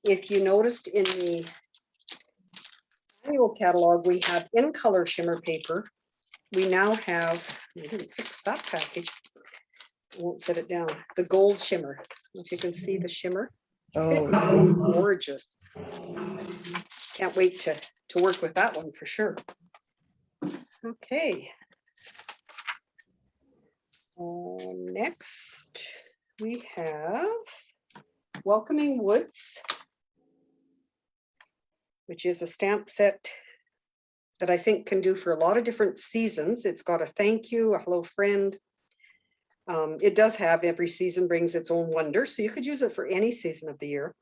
if you noticed in the annual catalog, we have in color shimmer paper. We now have, we didn't fix that package. I won't set it down. The gold shimmer. If you can see the shimmer. Oh, It's gorgeous. Can't wait to work with that one for sure. Okay. Next, we have Welcoming Woods, which is a stamp set that I think can do for a lot of different seasons. It's got a thank you, a hello friend. It does have every season brings its own wonder, so you could use it for any season of the year.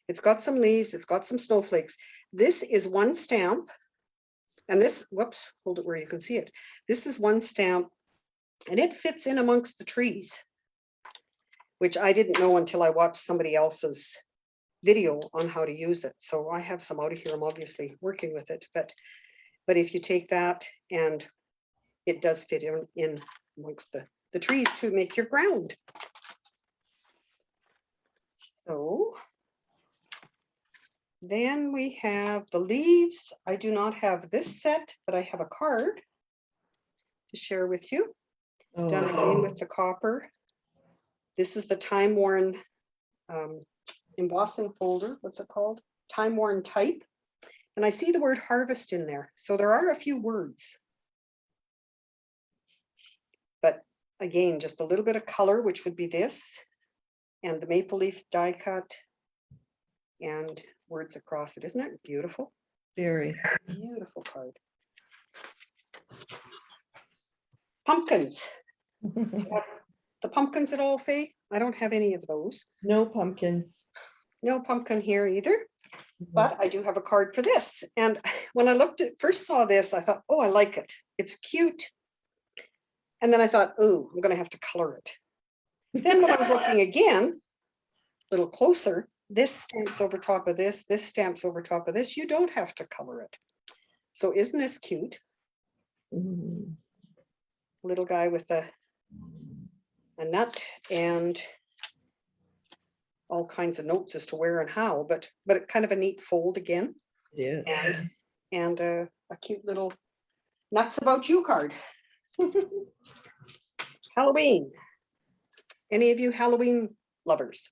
It's got some leaves, it's got some snowflakes. This is one stamp, and this, whoops, hold it where you can see it. This is one stamp, and it fits in amongst the trees, which I didn't know until I watched somebody else's video on how to use it. So I have some out of here. I'm obviously working with it, but if you take that, and it does fit in amongst the trees to make your ground. So then we have the leaves. I do not have this set, but I have a card to share with you. Done again with the copper. This is the time-worn embossing folder. What's it called? Time-worn type. And I see the word harvest in there. So there are a few words. But again, just a little bit of color, which would be this, and the maple leaf die cut, and words across it. Isn't that beautiful? very Beautiful card. Pumpkins. The pumpkins at all, Faye? I don't have any of those. no pumpkins. No pumpkin here either, but I do have a card for this. And when I first saw this, I thought, oh, I like it. It's cute. And then I thought, oh, I'm going to have to color it. Then when I was looking again, a little closer, this stamps over top of this stamps over top of this. You don't have to color it. So isn't this cute? Little guy with a nut and all kinds of notes as to where and how, but it kind of a neat fold again. Yes. And a cute little nuts about you card. Halloween. Any of you Halloween lovers?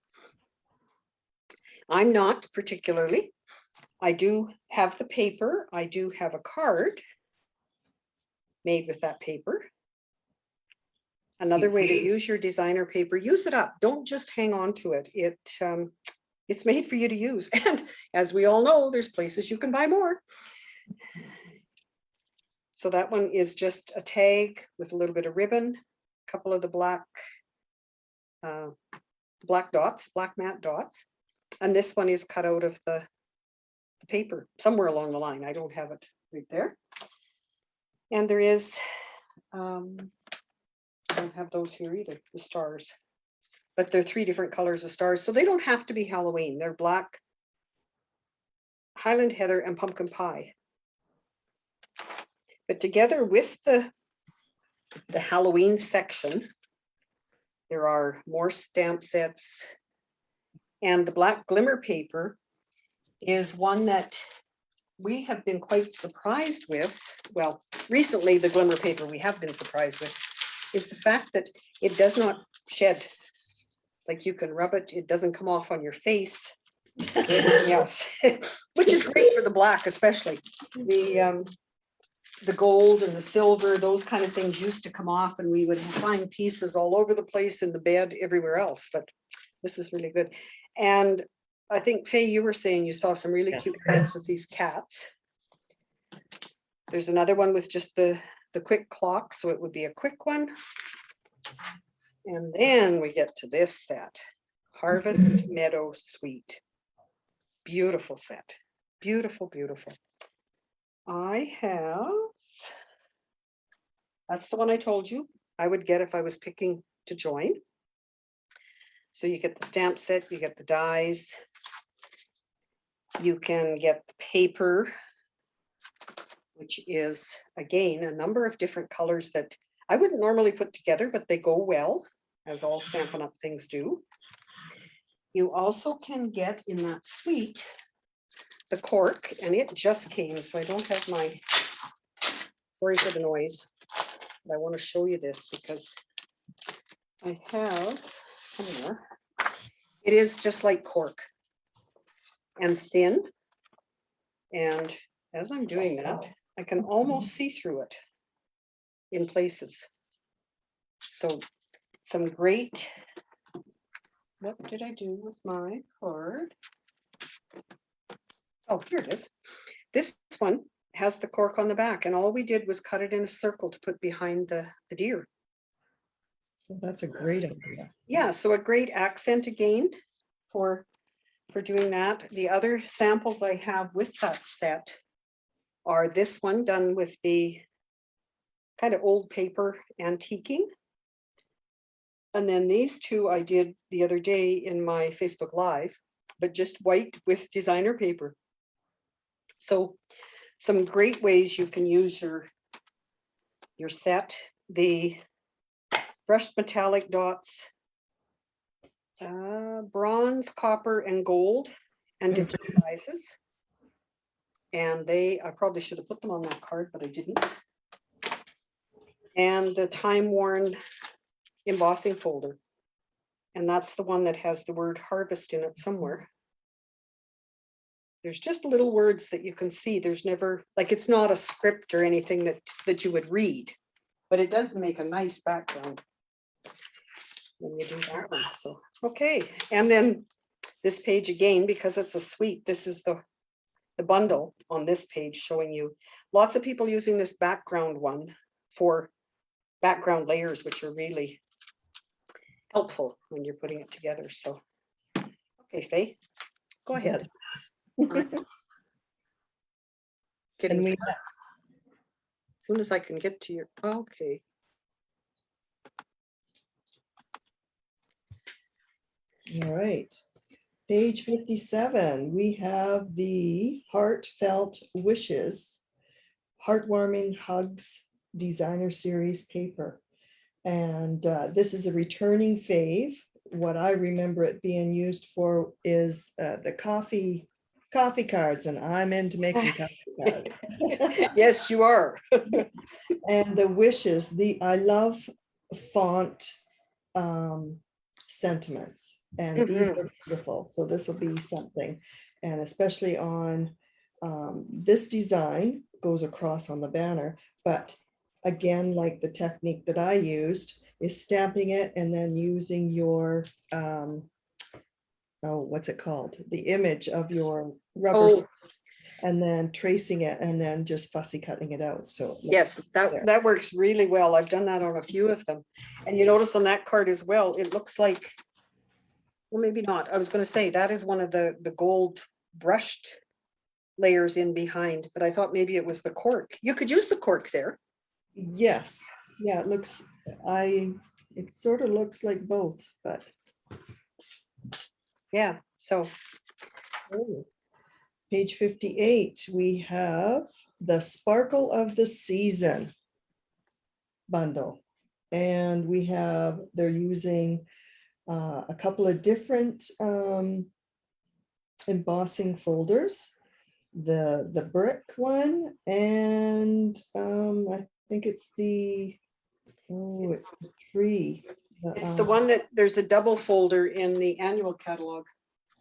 I'm not particularly. I do have the paper. I do have a card made with that paper. Another way to use your designer paper, use it up. Don't just hang on to it. It's made for you to use. And as we all know, there's places you can buy more. So that one is just a tag with a little bit of ribbon, a couple of the black dots, black matte dots. And this one is cut out of the paper somewhere along the line. I don't have it right there. And there is, I don't have those here either, the stars. but they're 3 different colors of stars. So they don't have to be Halloween. They're black, Highland Heather, and pumpkin pie. But together with the Halloween section, there are more stamp sets. And the black glimmer paper is one that we have been quite surprised with. Well, recently the glimmer paper we have been surprised with is the fact that it does not shed. Like you can rub it, it doesn't come off on your face, everything else, which is great for the black, especially. The gold and the silver, those kind of things used to come off, and we would find pieces all over the place in the bed, everywhere else, but this is really good. And I think, Faye, you were saying you saw some really cute sets with these cats. There's another one with just the quick clock, so it would be a quick one. And then we get to this set, Harvest Meadow Suite. Beautiful set, beautiful, beautiful. I have, that's the one I told you I would get if I was picking to join. So you get the stamp set, you get the dies, you can get the paper, which is, again, a number of different colors that I wouldn't normally put together, but they go well, as all Stampin' Up! Things do. You also can get in that suite the cork, and it just came, so I don't have my, sorry for the noise, but I want to show you this because I have somewhere. It is just like cork and thin, and as I'm doing that, I can almost see through it in places. So some great, what did I do with my card? Oh, here it is. This one has the cork on the back, and all we did was cut it in a circle to put behind the deer. Well, that's a great idea. Yeah, so a great accent again for doing that. The other samples I have with that set are this one done with the kind of old paper antiquing. And then these two I did the other day in my Facebook Live, but just white with designer paper. So some great ways you can use your set. The brushed metallic dots, bronze, copper, and gold, and different sizes. And I probably should have put them on that card, but I didn't. And the time-worn embossing folder. And that's the one that has the word harvest in it somewhere. There's just little words that you can see. There's never, like, it's not a script or anything that you would read, but it does make a nice background when you do that one. So, okay. And then this page again, because it's a suite, this is the bundle on this page showing you lots of people using this background one for background layers, which are really helpful when you're putting it together. So, okay, Faye, go ahead. Can we, As soon as I can get to your, okay. all right. Page 57, we have the Heartfelt Wishes, Heartwarming Hugs Designer Series paper. And this is a returning fave. What I remember it being used for is the coffee cards, and I'm into making coffee cards. Yes, you are. And the wishes, I love font sentiments, and these are beautiful. So this will be something, and especially on this design goes across on the banner, but again, like the technique that I used is stamping it and then using your oh, what's it called? The image of your rubber and then tracing it and then just fussy cutting it out. So it looks yes, that works really well. I've done that on a few of them. And you notice on that card as well, it looks like, well, maybe not. I was going to say that is one of the gold brushed layers in behind, but I thought maybe it was the cork. You could use the cork there. Yes. Yeah, it looks, it sort of looks like both, but Yeah, so Oh. Page 58, we have the Sparkle of the Season bundle. And we have, they're using a couple of different embossing folders. The brick one, and I think it's the, oh, it's the tree. it's the one that there's a double folder in the annual catalog.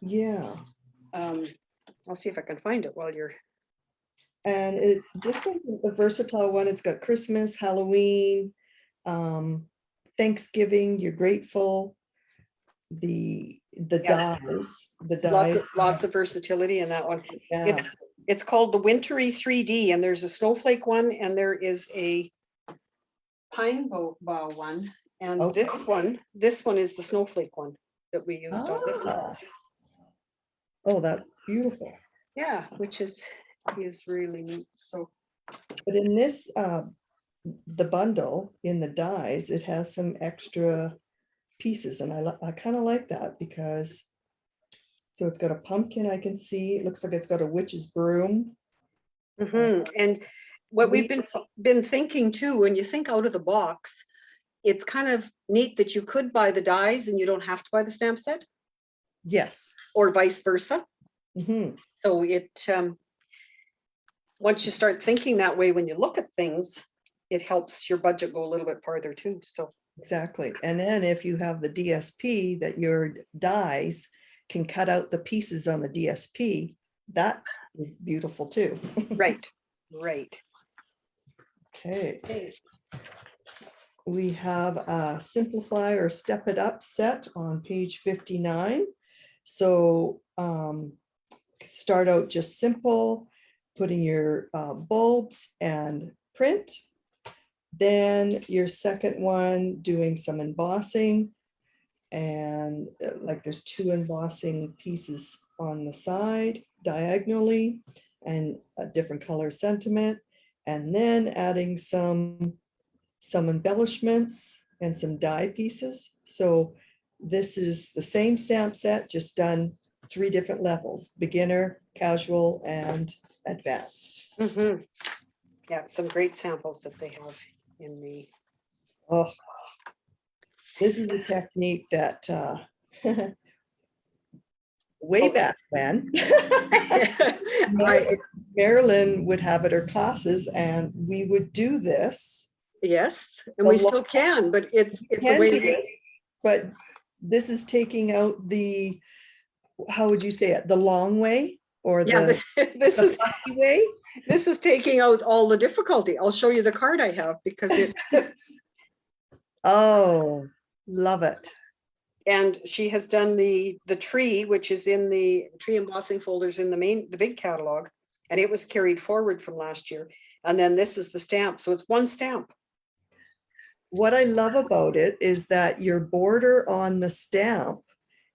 Yeah. I'll see if I can find it while you're. And it's, this one's a versatile one. It's got Christmas, Halloween, Thanksgiving, you're grateful, the Yeah. dies, Lots of versatility in that one. yeah. It's called the Wintry 3D, and there's a snowflake one, and there is a pine bough one, and Okay. this one is the snowflake one that we used on this one. Ah. Oh, that's beautiful. Yeah, which is really neat. So But in this, the bundle in the dies, it has some extra pieces, and I kind of like that because, so it's got a pumpkin, I can see, it looks like it's got a witch's broom. and what we've been thinking too, when you think out of the box, it's kind of neat that you could buy the dies and you don't have to buy the stamp set, Yes. or vice versa. Mhm. So it once you start thinking that way, when you look at things, it helps your budget go a little bit farther too. So Exactly. And then if you have the DSP, that your dies can cut out the pieces on the DSP, that is beautiful too. right. Okay. We have a Simplify or Step It Up set on page 59. So start out just simple, putting your bulbs and print. Then your second one, doing some embossing, and like there's 2 embossing pieces on the side diagonally, and a different color sentiment, and then adding some embellishments and some die pieces. So this is the same stamp set, just done 3 different levels: beginner, casual, and advanced. Yeah, some great samples that they have in the Oh, this is a technique that way back when Marilyn would have at her classes, and we would do this. Yes, and we still can, but it's a way to get. But this is taking out the, how would you say it, the long way, or Yeah, the fussy way? This is taking out all the difficulty. I'll show you the card I have because it. Oh, love it. And she has done the tree, which is in the tree embossing folders in the big catalog, and it was carried forward from last year. And then this is the stamp, so it's one stamp. What I love about it is that your border on the stamp,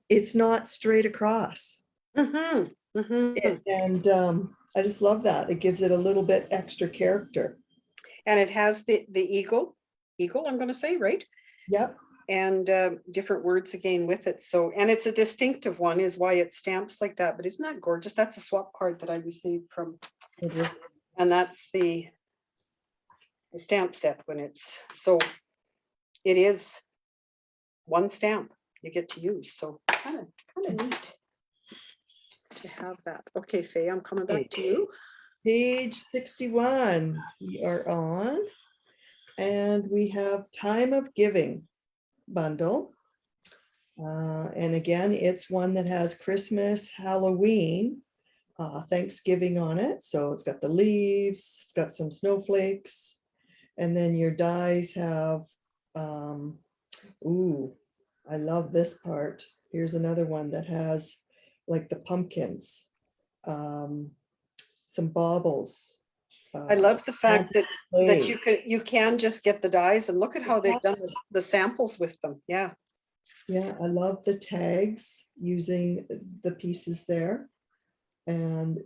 it's not straight across. And I just love that. It gives it a little bit extra character. And it has the eagle, I'm going to say, right? Yep. And different words again with it. So, and it's a distinctive one, is why it stamps like that. But isn't that gorgeous? That's a swap card that I received from, and that's the stamp set when it's, so it is one stamp you get to use. So kind of neat to have that. Okay, Faye, I'm coming back to you. Page 61, we are on, and we have Time of Giving bundle. And again, it's one that has Christmas, Halloween, Thanksgiving on it. So it's got the leaves, it's got some snowflakes, and then your dies have, ooh, I love this part. Here's another one that has like the pumpkins, some baubles. I love the fact that you can just get the dies, and look at how they've done the samples with them. Yeah. Yeah, I love the tags using the pieces there, and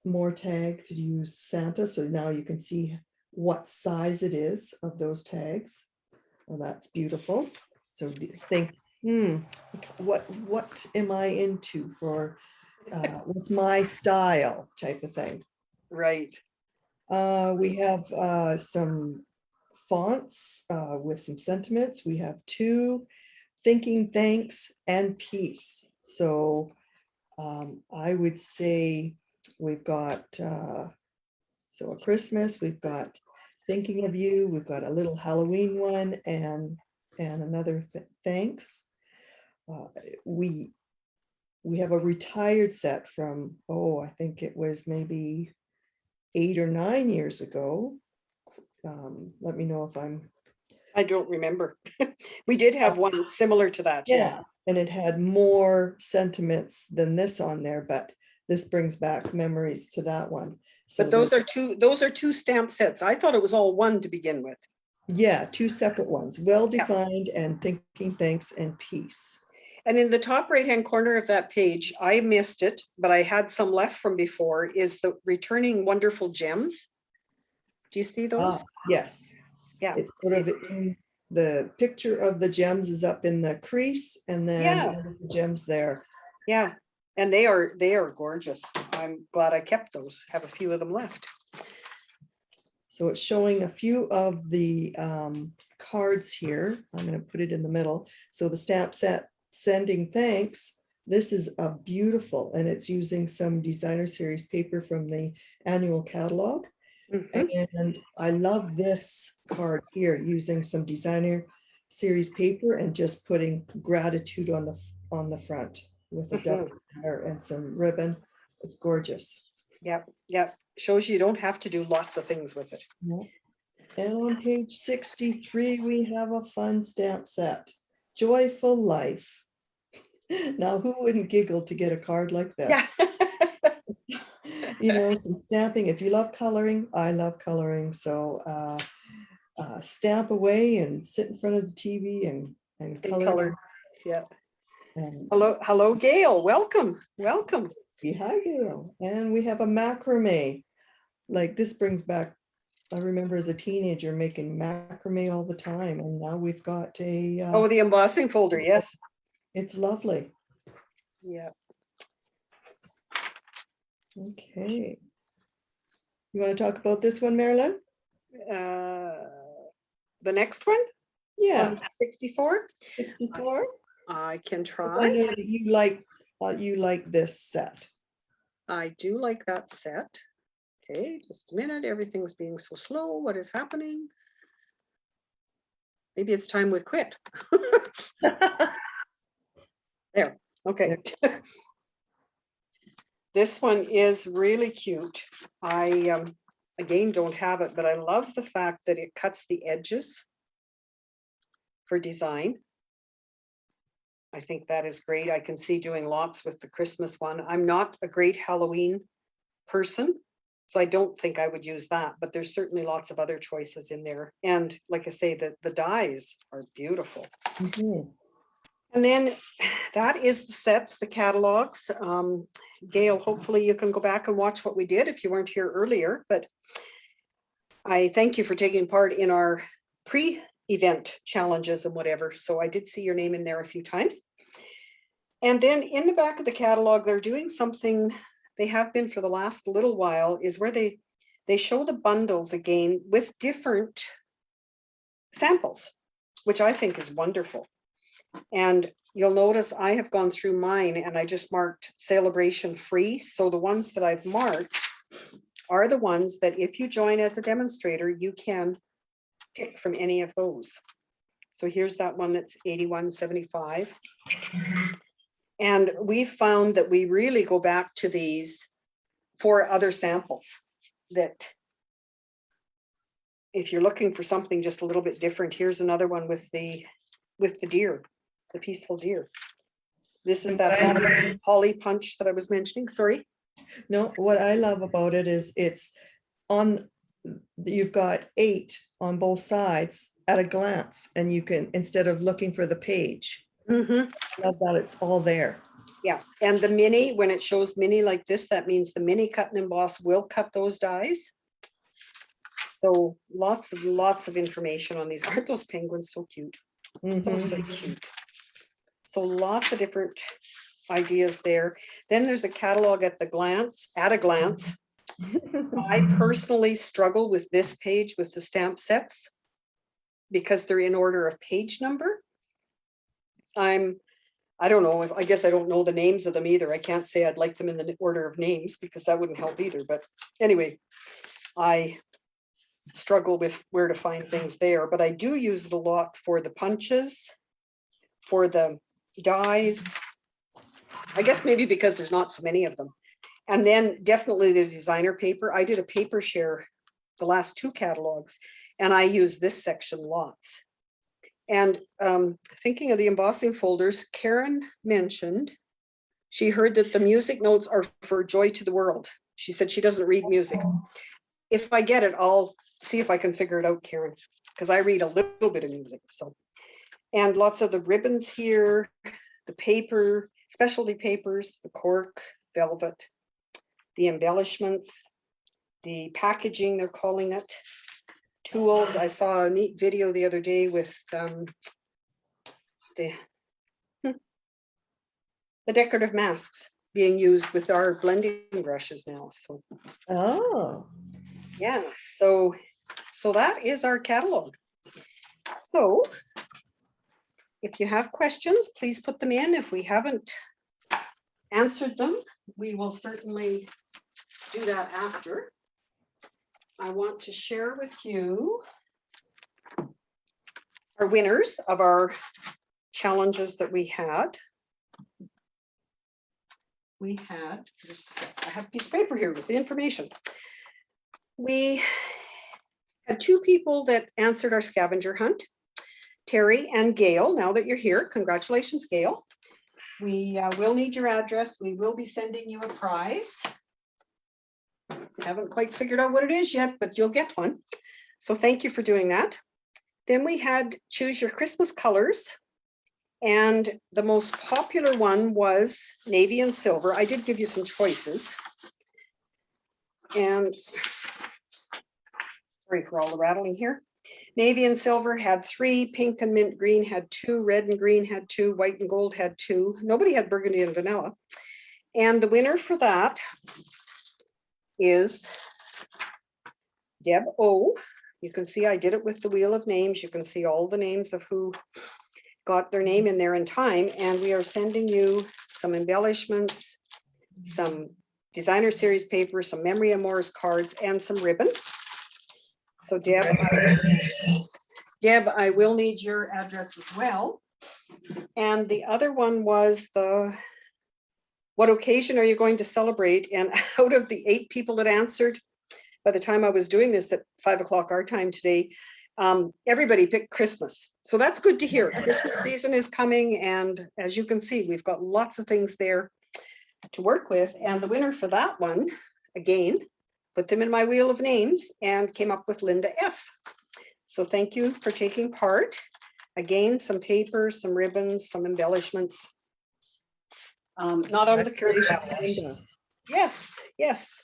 more tag to use Santa. So now you can see what size it is of those tags. Well, that's beautiful. So think What am I into for, what's my style type of thing? Right. We have some fonts with some sentiments. We have two, thinking, thanks, and peace. So I would say we've got, so a Christmas, we've got thinking of you, we've got a little Halloween one, and another thanks. Uh, we have a retired set from, oh, I think it was maybe 8 or 9 years ago. Let me know if I'm. I don't remember. We did have one similar to that. Yes. Yeah, and it had more sentiments than this on there, but this brings back memories to that one. So But those are two stamp sets. I thought it was all one to begin with. yeah, two separate ones, well-defined and thinking, thanks, and peace. And in the top right-hand corner of that page, I missed it, but I had some left from before, is the returning wonderful gems. Do you see those? Yes. Yeah. It's sort of in the picture of the gems is up in the crease, and then Yeah. the gems there. Yeah. And they are gorgeous. I'm glad I kept those. Have a few of them left. So it's showing a few of the cards here. I'm going to put it in the middle. So the stamp set, sending thanks. This is a beautiful, and it's using some designer series paper from the annual catalog. And I love this card here, using some designer series paper and just putting gratitude on the front with a double banner and some ribbon. It's gorgeous. Yep. Yep. Shows you don't have to do lots of things with it. And on page 63, we have a fun stamp set, Joyful Life. Now, who wouldn't giggle to get a card like this? Yeah. You know, some stamping. If you love coloring, I love coloring. So stamp away and sit in front of the TV and color. Yeah. And Hello, Gail. Welcome. hi, Gail. And we have a macrame. Like, this brings back, I remember as a teenager making macrame all the time, and now we've got a Oh, the embossing folder. Yes. it's lovely. Yeah. Okay. You want to talk about this one, Marilyn? The next one? Yeah. 64. 64. I can I try. know that you like this set. I do like that set. Okay, just a minute. Everything's being so slow. What is happening? Maybe it's time we quit. There. Okay. This one is really cute. I again don't have it, but I love the fact that it cuts the edges for design. I think that is great. I can see doing lots with the Christmas one. I'm not a great Halloween person, so I don't think I would use that, but there's certainly lots of other choices in there. And like I say, the dies are beautiful. And then that is the sets, the catalogs. Gail, hopefully you can go back and watch what we did if you weren't here earlier, but I thank you for taking part in our pre-event challenges and whatever. So I did see your name in there a few times. And then in the back of the catalog, they're doing something they have been for the last little while, is where they show the bundles again with different samples, which I think is wonderful. And you'll notice I have gone through mine and I just marked Sale-A-Bration free. So the ones that I've marked are the ones that if you join as a demonstrator, you can pick from any of those. So here's that one that's $81.75. And we found that we really go back to these for other samples, that if you're looking for something just a little bit different, here's another one with the deer, the peaceful deer. This is that holly punch that I was mentioning. Sorry. No, what I love about it is it's on, you've got 8 on both sides at a glance, and you can, instead of looking for the page, I love that it's all there. Yeah, and the mini, when it shows mini like this, that means the mini cut and emboss will cut those dies. So lots of information on these. Aren't those penguins so cute? So cute. So lots of different ideas there. Then there's a catalog at a glance. I personally struggle with this page with the stamp sets because they're in order of page number. I don't know, I guess I don't know the names of them either. I can't say I'd like them in the order of names because that wouldn't help either. But anyway, I struggle with where to find things there, but I do use it a lot for the punches, for the dies. I guess maybe because there's not so many of them. And then definitely the designer paper. I did a paper share the last 2 catalogs, and I use this section lots. And thinking of the embossing folders, Karen mentioned she heard that the music notes are for Joy to the World. She said she doesn't read music. If I get it, I'll see if I can figure it out, Karen, because I read a little bit of music. So, and lots of the ribbons here, the paper, specialty papers, the cork, velvet, the embellishments, the packaging, they're calling it. Tools. I saw a neat video the other day with the decorative masks being used with our blending brushes now. So Oh, yeah, so that is our catalog. So if you have questions, please put them in. If we haven't answered them, we will certainly do that after. I want to share with you our winners of our challenges that we had. We had, I have a piece of paper here with the information. We had 2 people that answered our scavenger hunt, Terry and Gail. Now that you're here, congratulations, Gail. We will need your address. We will be sending you a prize. Haven't quite figured out what it is yet, but you'll get one. So thank you for doing that. Then we had choose your Christmas colors. And the most popular one was navy and silver. I did give you some choices. And sorry for all the rattling here. Navy and silver had 3, pink and mint green had 2, red and green had 2, white and gold had 2. Nobody had burgundy and vanilla. And the winner for that is Deb O. You can see I did it with the wheel of names. You can see all the names of who got their name in there in time. And we are sending you some embellishments, some designer series paper, some memory of Moore's cards, and some ribbon. So Deb, I will need your address as well. And the other one was what occasion are you going to celebrate? And out of the 8 people that answered, by the time I was doing this at 5 o'clock our time today, everybody picked Christmas. So that's good to hear. Christmas season is coming. And as you can see, we've got lots of things there to work with. And the winner for that one, again, put them in my wheel of names and came up with Linda F. So thank you for taking part. Again, some paper, some ribbons, some embellishments. Not out of the current catalog. Yes, yes.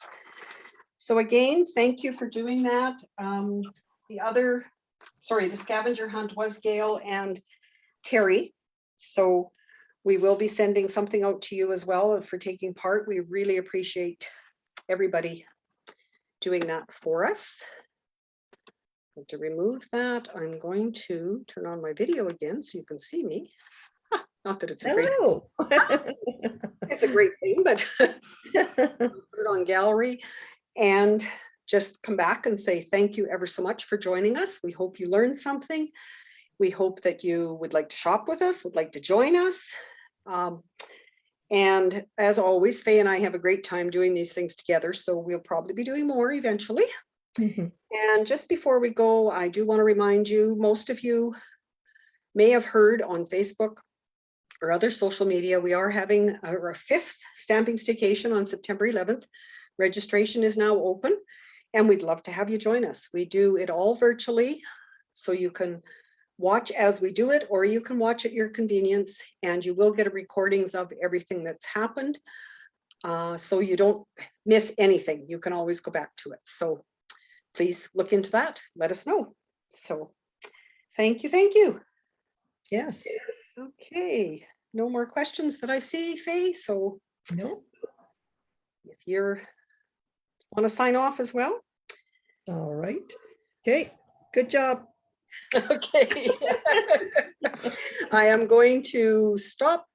So again, thank you for doing that. The scavenger hunt was Gail and Terry. So we will be sending something out to you as well for taking part. We really appreciate everybody doing that for us. And to remove that, I'm going to turn on my video again so you can see me. Not that it's a great, it's a great thing, but put it on gallery and just come back and say thank you ever so much for joining us. We hope you learned something. We hope that you would like to shop with us, would like to join us. And as always, Faye and I have a great time doing these things together, so we'll probably be doing more eventually. And just before we go, I do want to remind you, most of you may have heard on Facebook or other social media, we are having our 5th stamping staycation on September 11th. Registration is now open and we'd love to have you join us. We do it all virtually, so you can watch as we do it, or you can watch at your convenience, and you will get recordings of everything that's happened. So you don't miss anything. You can always go back to it. So please look into that. Let us know. So thank you. Thank you. Yes. Okay. no more questions that I see, Faye. So No, if you're want to sign off as well. all right. Okay, good job. Okay. I am going to stop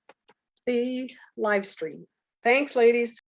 the live stream. Thanks, ladies.